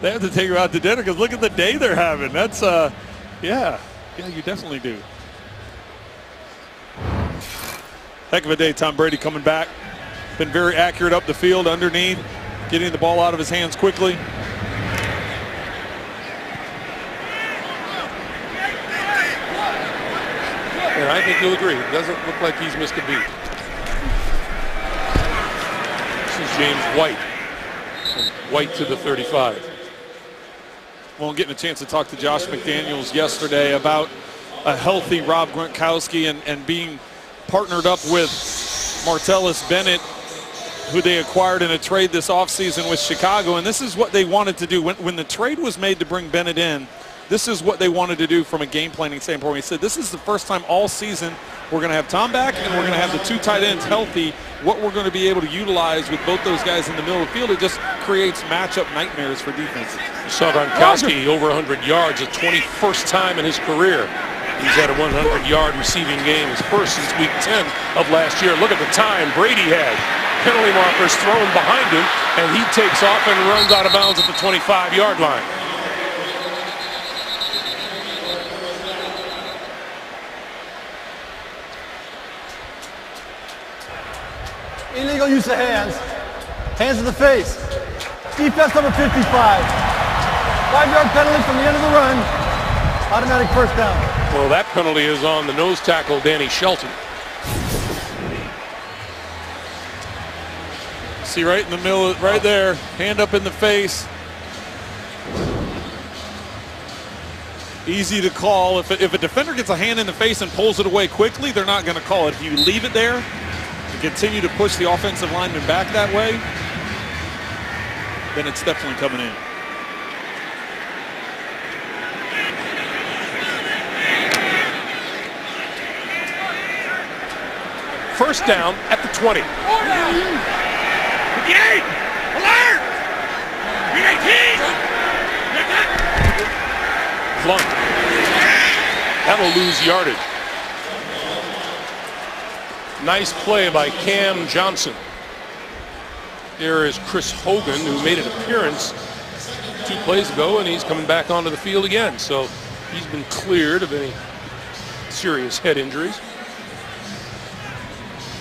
They have to take him out to dinner because look at the day they're having. That's, yeah, you definitely do. Heck of a day, Tom Brady coming back. Been very accurate up the field, underneath, getting the ball out of his hands quickly. And I think you'll agree, it doesn't look like he's missed a beat. This is James White. And White to the 35. Well, getting a chance to talk to Josh McDaniels yesterday about a healthy Rob Gronkowski and being partnered up with Martellus Bennett, who they acquired in a trade this offseason with Chicago. And this is what they wanted to do. When the trade was made to bring Bennett in, this is what they wanted to do from a game planning standpoint. He said, this is the first time all season we're going to have Tom back and we're going to have the two tight ends healthy. What we're going to be able to utilize with both those guys in the middle of the field, it just creates matchup nightmares for defenses. Saw Gronkowski over 100 yards, the 21st time in his career. He's had a 100-yard receiving game, his first since week 10 of last year. Look at the time Brady had. Penalty markers thrown behind him, and he takes off and runs out of bounds at the 25-yard line. Illegal use of hands. Hands to the face. Defense number 55. 5-yard penalty from the end of the run. Automatic first down. Well, that penalty is on the nose tackle, Danny Shelton. See right in the middle, right there, hand up in the face. Easy to call. If a defender gets a hand in the face and pulls it away quickly, they're not going to call it. If you leave it there and continue to push the offensive lineman back that way, then it's definitely coming in. First down at the 20. 58! Alert! 318! Blunt. That'll lose yardage. Nice play by Cam Johnson. There is Chris Hogan, who made an appearance 2 plays ago, and he's coming back onto the field again. So he's been cleared of any serious head injuries.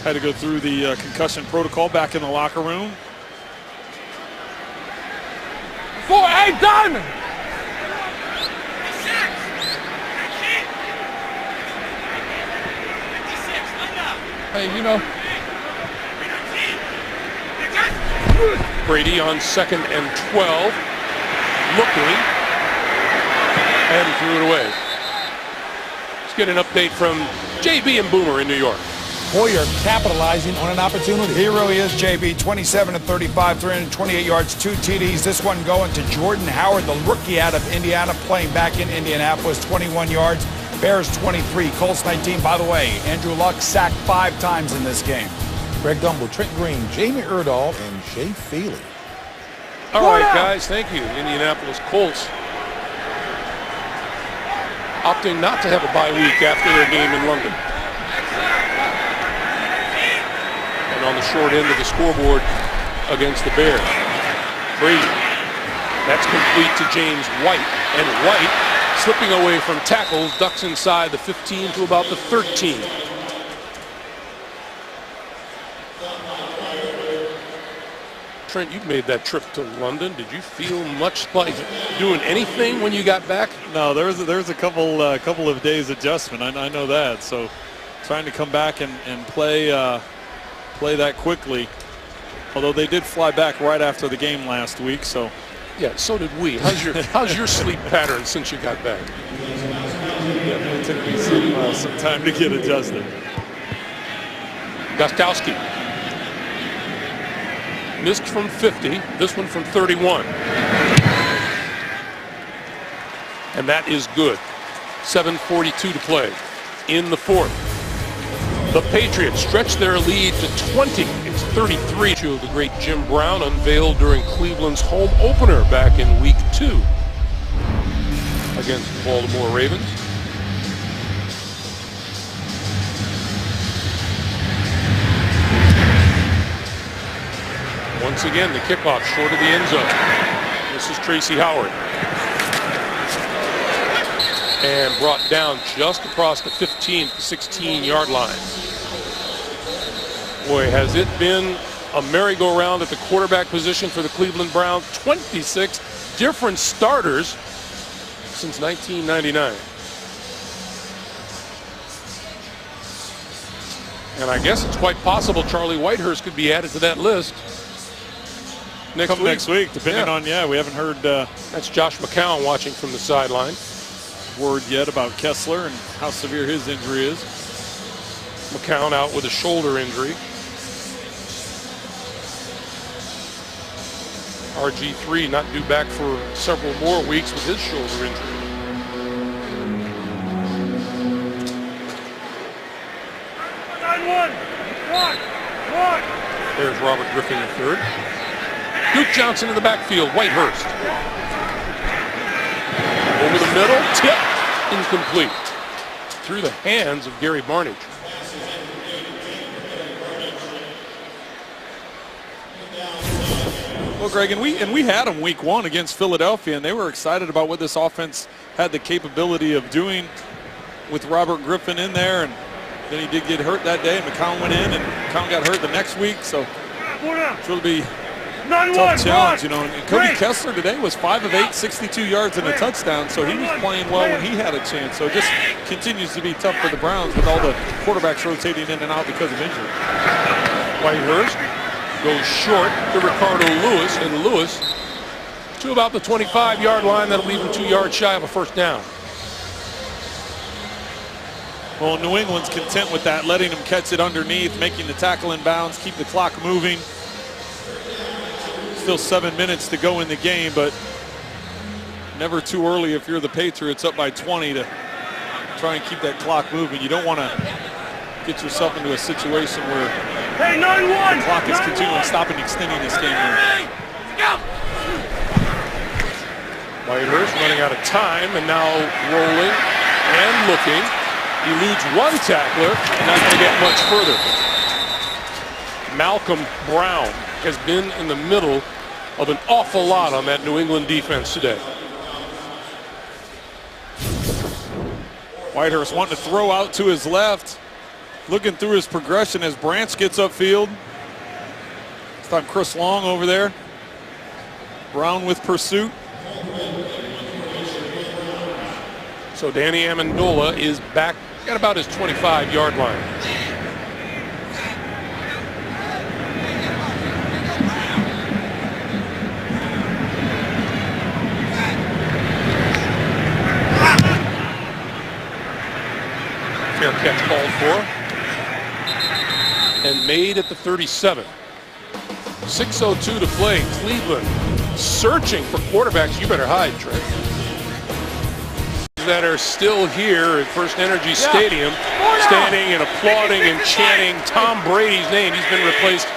Had to go through the concussion protocol back in the locker room. 4-8 done! Hey, you know. Brady on 2nd and 12. Looking. And threw it away. Let's get an update from JB and Boomer in New York. Hoyer capitalizing on an opportunity. He really is, JB. 27 of 35, 328 yards, 2 TDs. This one going to Jordan Howard, the rookie out of Indiana, playing back in Indianapolis, 21 yards. Bears 23, Colts 19. By the way, Andrew Luck sacked 5 times in this game. Greg Gumbel, Trent Green, Jamie Erdahl, and Shea Feely. All right, guys, thank you. Indianapolis Colts opting not to have a bye week after their game in London. And on the short end of the scoreboard against the Bears. Brady. That's complete to James White. And White, slipping away from tackles, ducks inside the 15 to about the 13. Trent, you made that trip to London. Did you feel much like doing anything when you got back? No, there was a couple of days adjustment. I know that. So trying to come back and play that quickly. Although they did fly back right after the game last week. So yeah, so did we. How's your sleep pattern since you got back? It took me some time to get adjusted. Gostkowski. Missed from 50, this one from 31. And that is good. 7:42 to play in the 4th. The Patriots stretch their lead to 20. It's 33. The great Jim Brown unveiled during Cleveland's home opener back in week 2 against the Baltimore Ravens. once again, the kickoff short of the end zone. This is Tracy Howard. And brought down just across the 15 to 16-yard line. Boy, has it been a merry-go-round at the quarterback position for the Cleveland Browns. 26 different starters since 1999. And I guess it's quite possible Charlie Whitehurst could be added to that list next week, depending on, we haven't heard. That's Josh McCown watching from the sideline. Word yet about Kessler and how severe his injury is. McCown out with a shoulder injury. RG3 not due back for several more weeks with his shoulder injury. There's Robert Griffin III. Duke Johnson in the backfield. Whitehurst. Over the middle, tip, incomplete. Through the hands of Gary Barnage. Well, Greg, and we had them week 1 against Philadelphia, and they were excited about what this offense had the capability of doing with Robert Griffin in there. And then he did get hurt that day, and McCown went in, and McCown got hurt the next week. So it'll be a tough challenge, you know. And Cody Kessler today was 5 of 8, 62 yards and a touchdown. So he was playing well when he had a chance. So it just continues to be tough for the Browns with all the quarterbacks rotating in and out because of injury. Whitehurst goes short to Ricardo Lewis, and Lewis to about the 25-yard line. That'll leave him 2 yards shy of a first down. Well, New England's content with that, letting him catch it underneath, making the tackle in bounds, keep the clock moving. Still 7 minutes to go in the game, but never too early if you're the Patriots up by 20 to try and keep that clock moving. You don't want to get yourself into a situation where the clock is continuing stopping, extending this game here. Whitehurst running out of time and now rolling and looking. Eludes one tackler, not going to get much further. Malcolm Brown has been in the middle of an awful lot on that New England defense today. Whitehurst wanting to throw out to his left, looking through his progression as Branch gets upfield. This time Chris Long over there. Brown with pursuit. So Danny Amendola is back at about his 25-yard line. Fair catch called for. And made at the 37. 6:02 to play. Cleveland searching for quarterbacks. You better hide, Trent. That are still here at First Energy Stadium, standing and applauding and chanting Tom Brady's name. He's been replaced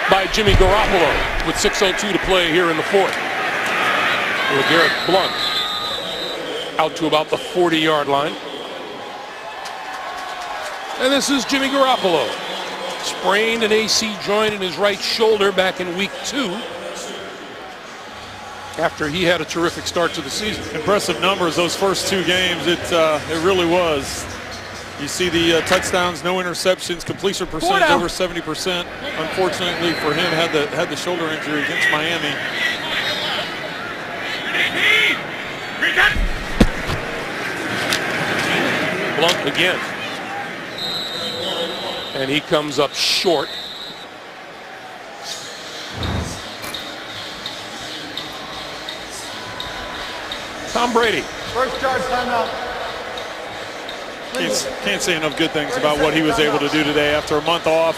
by Jimmy Garoppolo with 6:02 to play here in the fourth. LeGarrette Blount out to about the 40-yard line. And this is Jimmy Garoppolo. Sprained an AC joint in his right shoulder back in week 2. After he had a terrific start to the season. Impressive numbers those first 2 games. It really was. You see the touchdowns, no interceptions, completion percentage over 70%. Unfortunately for him, had the shoulder injury against Miami. Blount again. And he comes up short. Tom Brady. First charge timeout. Can't say enough good things about what he was able to do today after a month off.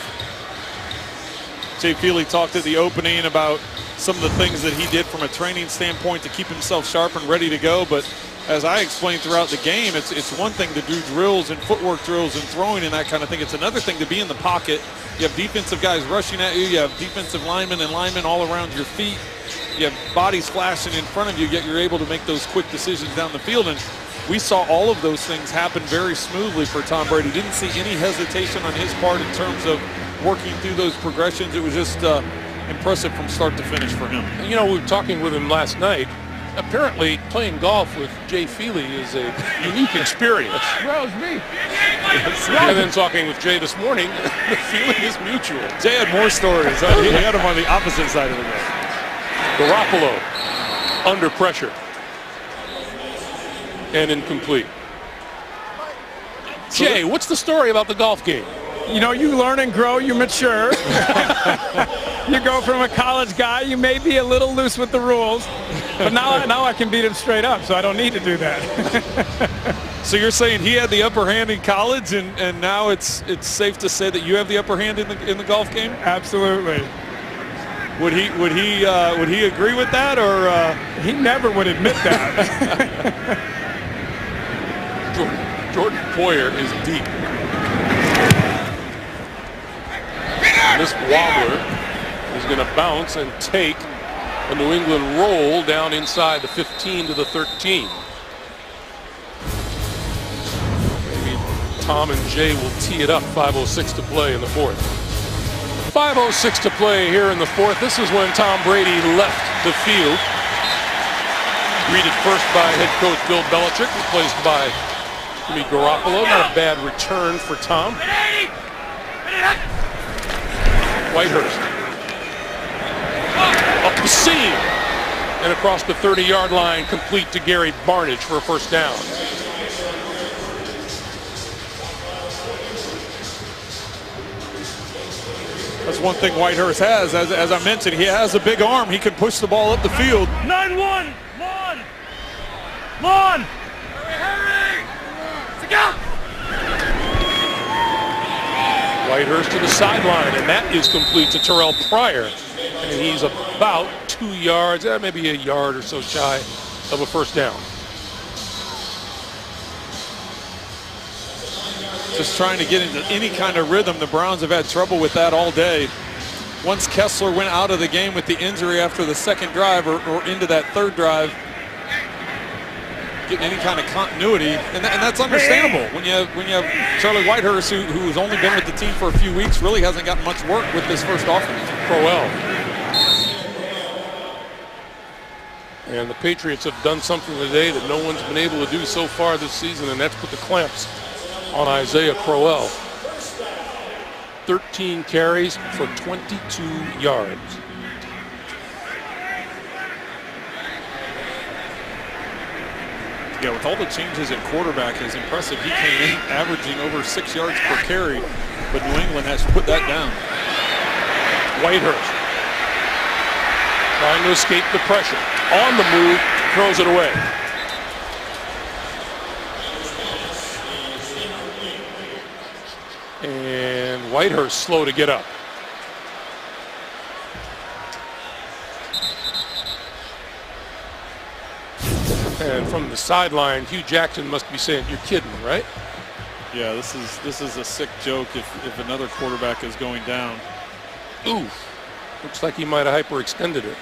Jay Feely talked at the opening about some of the things that he did from a training standpoint to keep himself sharp and ready to go. But as I explained throughout the game, it's one thing to do drills and footwork drills and throwing and that kind of thing. It's another thing to be in the pocket. You have defensive guys rushing at you. You have defensive linemen and linemen all around your feet. You have bodies flashing in front of you, yet you're able to make those quick decisions down the field. And we saw all of those things happen very smoothly for Tom Brady. Didn't see any hesitation on his part in terms of working through those progressions. It was just impressive from start to finish for him. You know, we were talking with him last night. Apparently, playing golf with Jay Feely is a unique experience. Bro, it's me. And then talking with Jay this morning, the feeling is mutual. Jay had more stories. He had him on the opposite side of the net. Garoppolo under pressure and incomplete. Jay, what's the story about the golf game? You know, you learn and grow, you mature. You go from a college guy, you may be a little loose with the rules, but now I can beat him straight up, so I don't need to do that. So you're saying he had the upper hand in college, and now it's safe to say that you have the upper hand in the golf game? Absolutely. Would he agree with that, or he never would admit that? Jordan Poyer is deep. And this wobbler is going to bounce and take a New England roll down inside the 15 to the 13. Maybe Tom and Jay will tee it up. 5:06 to play in the fourth. 5:06 to play here in the fourth. This is when Tom Brady left the field. Greeted first by head coach Bill Belichick, replaced by Jimmy Garoppolo. Not a bad return for Tom. Whitehurst up the seam and across the 30-yard line, complete to Gary Barnage for a first down. That's one thing Whitehurst has. As I mentioned, he has a big arm. He can push the ball up the field. 9-1. Come on. Hurry. Let's go. Whitehurst to the sideline, and that is complete to Terrell Pryor. And he's about 2 yards, maybe a yard or so shy of a first down. Just trying to get into any kind of rhythm. The Browns have had trouble with that all day. Once Kessler went out of the game with the injury after the second drive or into that third drive, getting any kind of continuity, and that's understandable when you have Charlie Whitehurst, who's only been with the team for a few weeks, really hasn't gotten much work with this first offense. Crowell. And the Patriots have done something today that no one's been able to do so far this season, and that's put the clamps on Isaiah Crowell. 13 carries for 22 yards. Yeah, with all the changes at quarterback, it's impressive. He came in averaging over 6 yards per carry, but New England has put that down. Whitehurst trying to escape the pressure. On the move, throws it away. And Whitehurst slow to get up. And from the sideline, Hugh Jackson must be saying, "You're kidding, right?" Yeah, this is a sick joke if another quarterback is going down. Ooh, looks like he might have hyperextended it.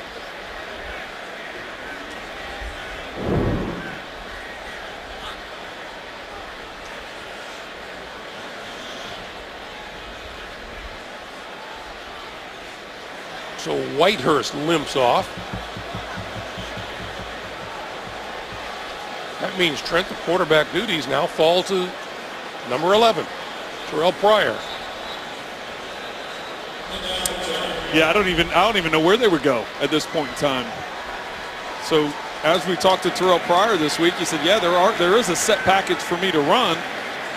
So Whitehurst limps off. That means Trent, the quarterback duties now fall to number 11, Terrell Pryor. Yeah, I don't even know where they would go at this point in time. So as we talked to Terrell Pryor this week, he said, "Yeah, there is a set package for me to run,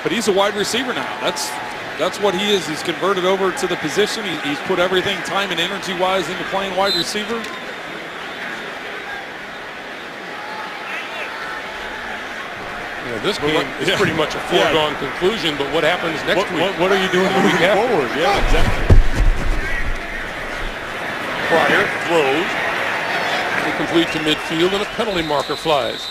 but he's a wide receiver now. That's what he is. He's converted over to the position. He's put everything time and energy wise into playing wide receiver." You know, this game is pretty much a foregone conclusion, but what happens next week? What are you doing moving forward? Yeah, exactly. Pryor throws, incomplete to midfield, and a penalty marker flies.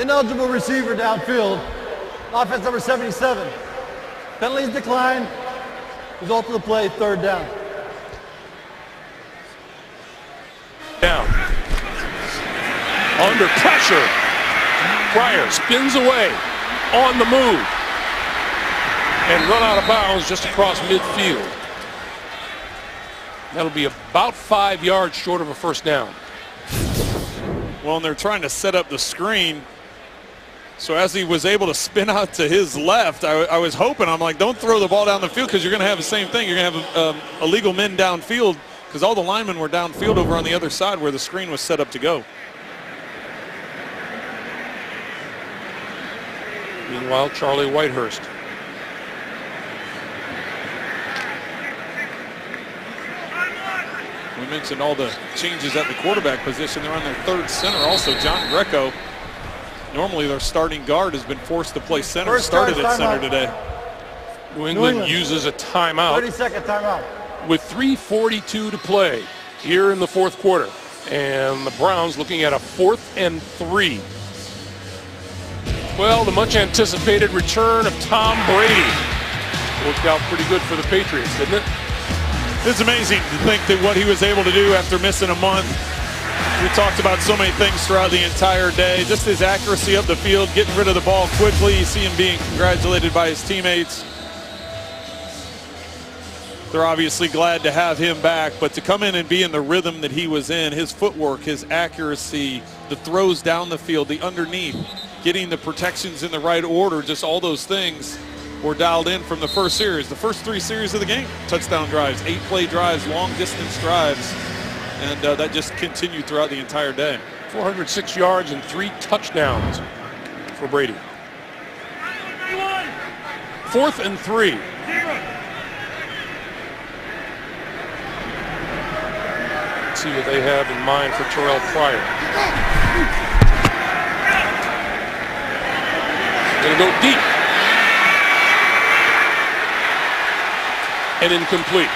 Ineligible receiver downfield. Offense number 77. Penalties decline. Result of the play, 3rd down. Down. Under pressure. Pryor spins away. On the move. And run out of bounds just across midfield. That'll be about 5 yards short of a first down. Well, and they're trying to set up the screen. So as he was able to spin out to his left, I was hoping, I'm like, don't throw the ball down the field because you're going to have the same thing. You're going to have illegal men downfield because all the linemen were downfield over on the other side where the screen was set up to go. Meanwhile, Charlie Whitehurst. We mentioned all the changes at the quarterback position. They're on their 3rd center. Also, John Greco, normally their starting guard, has been forced to play center. Started at center today. New England uses a timeout. 30-second timeout. With 3:42 to play here in the 4th quarter. And the Browns looking at a 4th and 3. Well, the much anticipated return of Tom Brady worked out pretty good for the Patriots, didn't it? It's amazing to think that what he was able to do after missing a month. We talked about so many things throughout the entire day. Just his accuracy up the field, getting rid of the ball quickly. You see him being congratulated by his teammates. They're obviously glad to have him back, but to come in and be in the rhythm that he was in, his footwork, his accuracy, the throws down the field, the underneath, getting the protections in the right order, just all those things were dialed in from the first series. The first 3 series of the game, touchdown drives, 8-play drives, long distance drives, and that just continued throughout the entire day. 406 yards and 3 touchdowns for Brady. 4th and 3. Let's see what they have in mind for Terrell Pryor. Gonna go deep. And incomplete.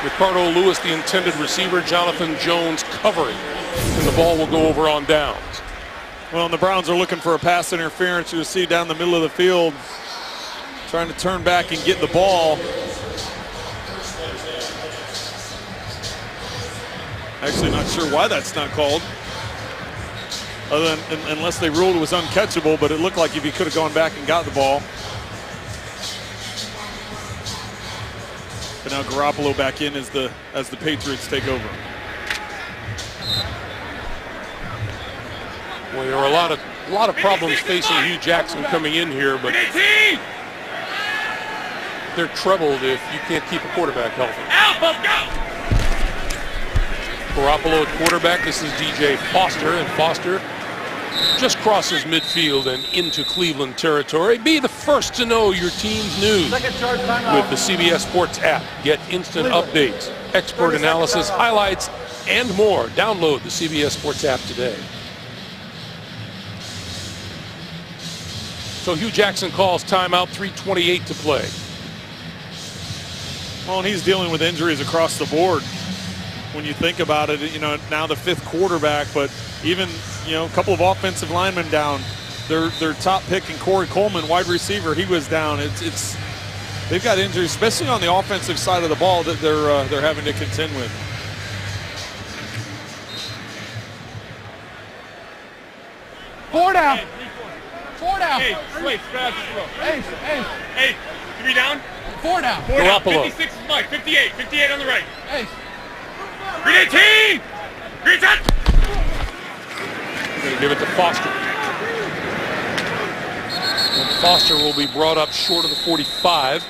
Ricardo Lewis, the intended receiver, Jonathan Jones covering, and the ball will go over on downs. Well, and the Browns are looking for a pass interference. You'll see down the middle of the field, trying to turn back and get the ball. Actually not sure why that's not called, other than unless they ruled it was uncatchable, but it looked like if he could have gone back and got the ball. But now Garoppolo back in as the Patriots take over. Well, there are a lot of problems facing Hugh Jackson coming in here, but they're troubled if you can't keep a quarterback healthy. Garoppolo at quarterback. This is DJ Foster, and Foster just crosses midfield and into Cleveland territory. Be the first to know your team's news with the CBS Sports app. Get instant updates, expert analysis, highlights, and more. Download the CBS Sports app today. So Hugh Jackson calls timeout, 3:28 to play. Well, and he's dealing with injuries across the board. When you think about it, you know, now the 5th quarterback, but even, you know, a couple of offensive linemen down. Their top pick in Corey Coleman, wide receiver, he was down. It's they've got injuries, especially on the offensive side of the ball, that they're having to contend with. Four down. Hey, wait, hey, you be down? 4 down. Garoppolo. 56 is Mike, 58 on the right. Hey. Green 18! Green 10! Going to give it to Foster. And Foster will be brought up short of the 45.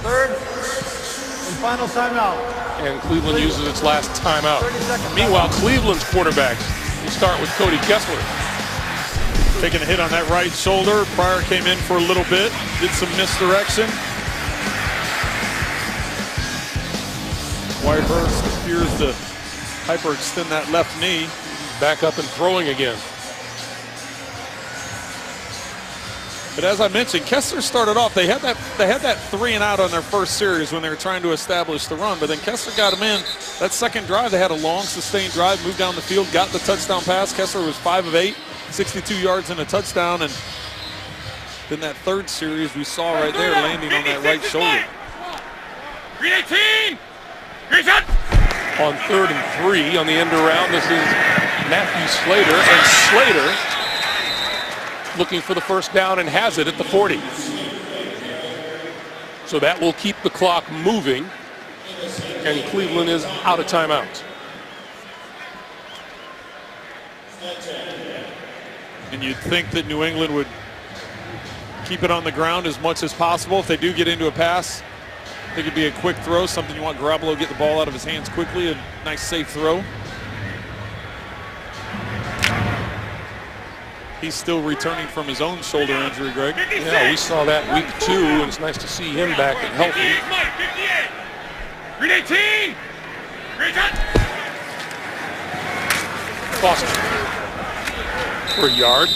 3rd and final timeout. And Cleveland uses its last timeout. Meanwhile, Cleveland's quarterbacks will start with Cody Kessler. Taking a hit on that right shoulder. Pryor came in for a little bit, did some misdirection. Whitehurst appears to hyperextend that left knee. Back up and throwing again. But as I mentioned, Kessler started off. They had that 3 and out on their first series when they were trying to establish the run. But then Kessler got them in. That second drive, they had a long, sustained drive, moved down the field, got the touchdown pass. Kessler was 5 of 8, 62 yards and a touchdown. And then that third series we saw right there landing on that right shoulder. Green 18! Green shot! On 3rd and 3 on the end around, this is Matthew Slater, and Slater looking for the first down and has it at the 40. So that will keep the clock moving, and Cleveland is out of timeouts. And you'd think that New England would keep it on the ground as much as possible. If they do get into a pass, I think it'd be a quick throw, something you want Garoppolo to get the ball out of his hands quickly, a nice safe throw. He's still returning from his own shoulder injury, Greg. Yeah, we saw that week 2, and it's nice to see him back and healthy. Green 18! Green shot! Foster for a yard.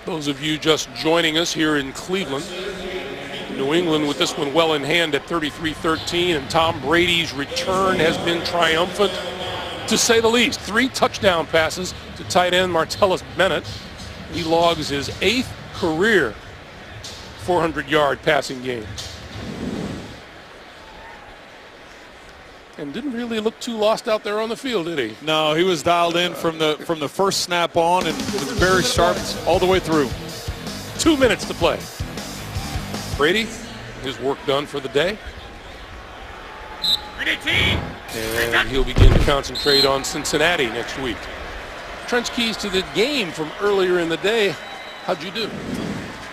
Those of you just joining us here in Cleveland, New England with this one well in hand at 33-13, and Tom Brady's return has been triumphant, to say the least. 3 touchdown passes to tight end Martellus Bennett. He logs his 8th career 400-yard passing game. And didn't really look too lost out there on the field, did he? No, he was dialed in from the first snap on, and was very sharp all the way through. 2 minutes to play. Brady, his work done for the day. Green 18! And he'll begin to concentrate on Cincinnati next week. Trench keys to the game from earlier in the day. How'd you do?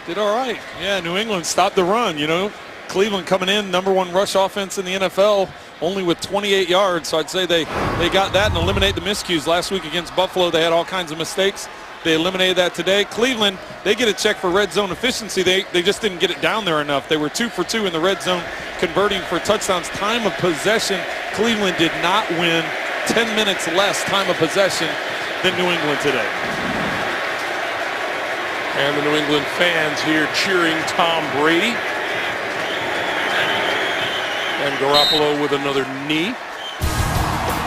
Did all right. Yeah, New England stopped the run, you know. Cleveland coming in, #1 rush offense in the NFL, only with 28 yards. So I'd say they got that and eliminated the miscues. Last week against Buffalo, they had all kinds of mistakes. They eliminated that today. Cleveland, they get a check for red zone efficiency. They just didn't get it down there enough. They were 2 for 2 in the red zone, converting for touchdowns. Time of possession, Cleveland did not win. 10 minutes less time of possession than New England today. And the New England fans here cheering Tom Brady. And Garoppolo with another knee.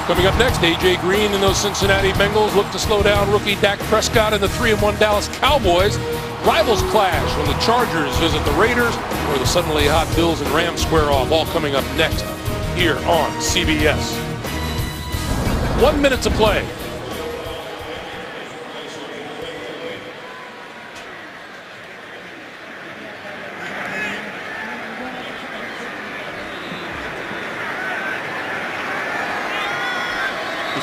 Coming up next, A.J. Green and those Cincinnati Bengals look to slow down rookie Dak Prescott and the 3-1 Dallas Cowboys. Rivals clash when the Chargers visit the Raiders, or the suddenly hot Bills and Rams square off. All coming up next here on CBS. 1 minute to play.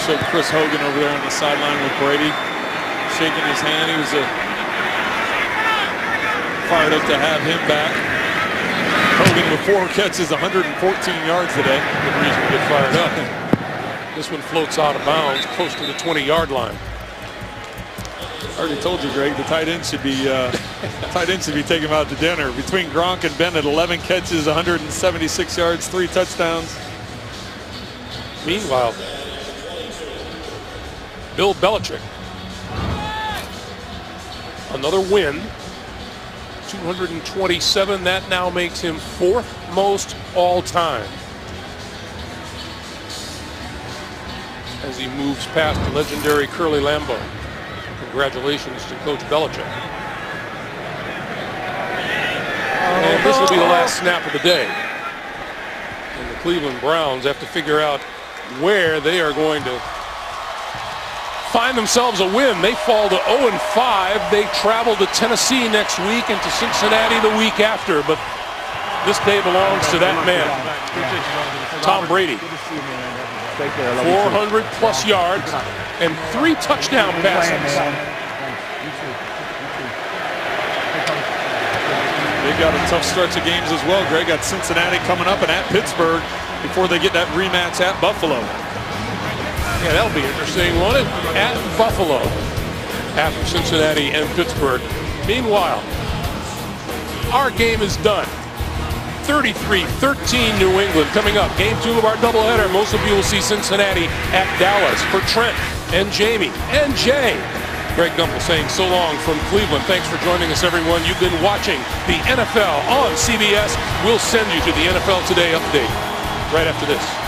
Showed Chris Hogan over there on the sideline with Brady, shaking his hand. He was fired up to have him back. Hogan with 4 catches, 114 yards today. Good reason to get fired up. This one floats out of bounds, close to the 20-yard line. I already told you, Greg, the tight end should be taking him out to dinner. Between Gronk and Bennett, 11 catches, 176 yards, 3 touchdowns. Meanwhile, Bill Belichick, another win, 227. That now makes him 4th most all time, as he moves past the legendary Curly Lambeau. Congratulations to Coach Belichick. And this will be the last snap of the day. And the Cleveland Browns have to figure out where they are going to find themselves a win. They fall to 0-5. They travel to Tennessee next week and to Cincinnati the week after. But this day belongs to that man, Tom Brady. 400+ yards and 3 touchdown passes. They got a tough stretch of games as well, Greg. Got Cincinnati coming up and at Pittsburgh before they get that rematch at Buffalo. Yeah, that'll be interesting, won't it? At Buffalo, after Cincinnati and Pittsburgh. Meanwhile, our game is done. 33-13 New England. Coming up, game 2 of our doubleheader. Most of you will see Cincinnati at Dallas. For Trent and Jamie and Jay, Greg Gumbel saying so long from Cleveland. Thanks for joining us, everyone. You've been watching the NFL on CBS. We'll send you to the NFL Today update right after this.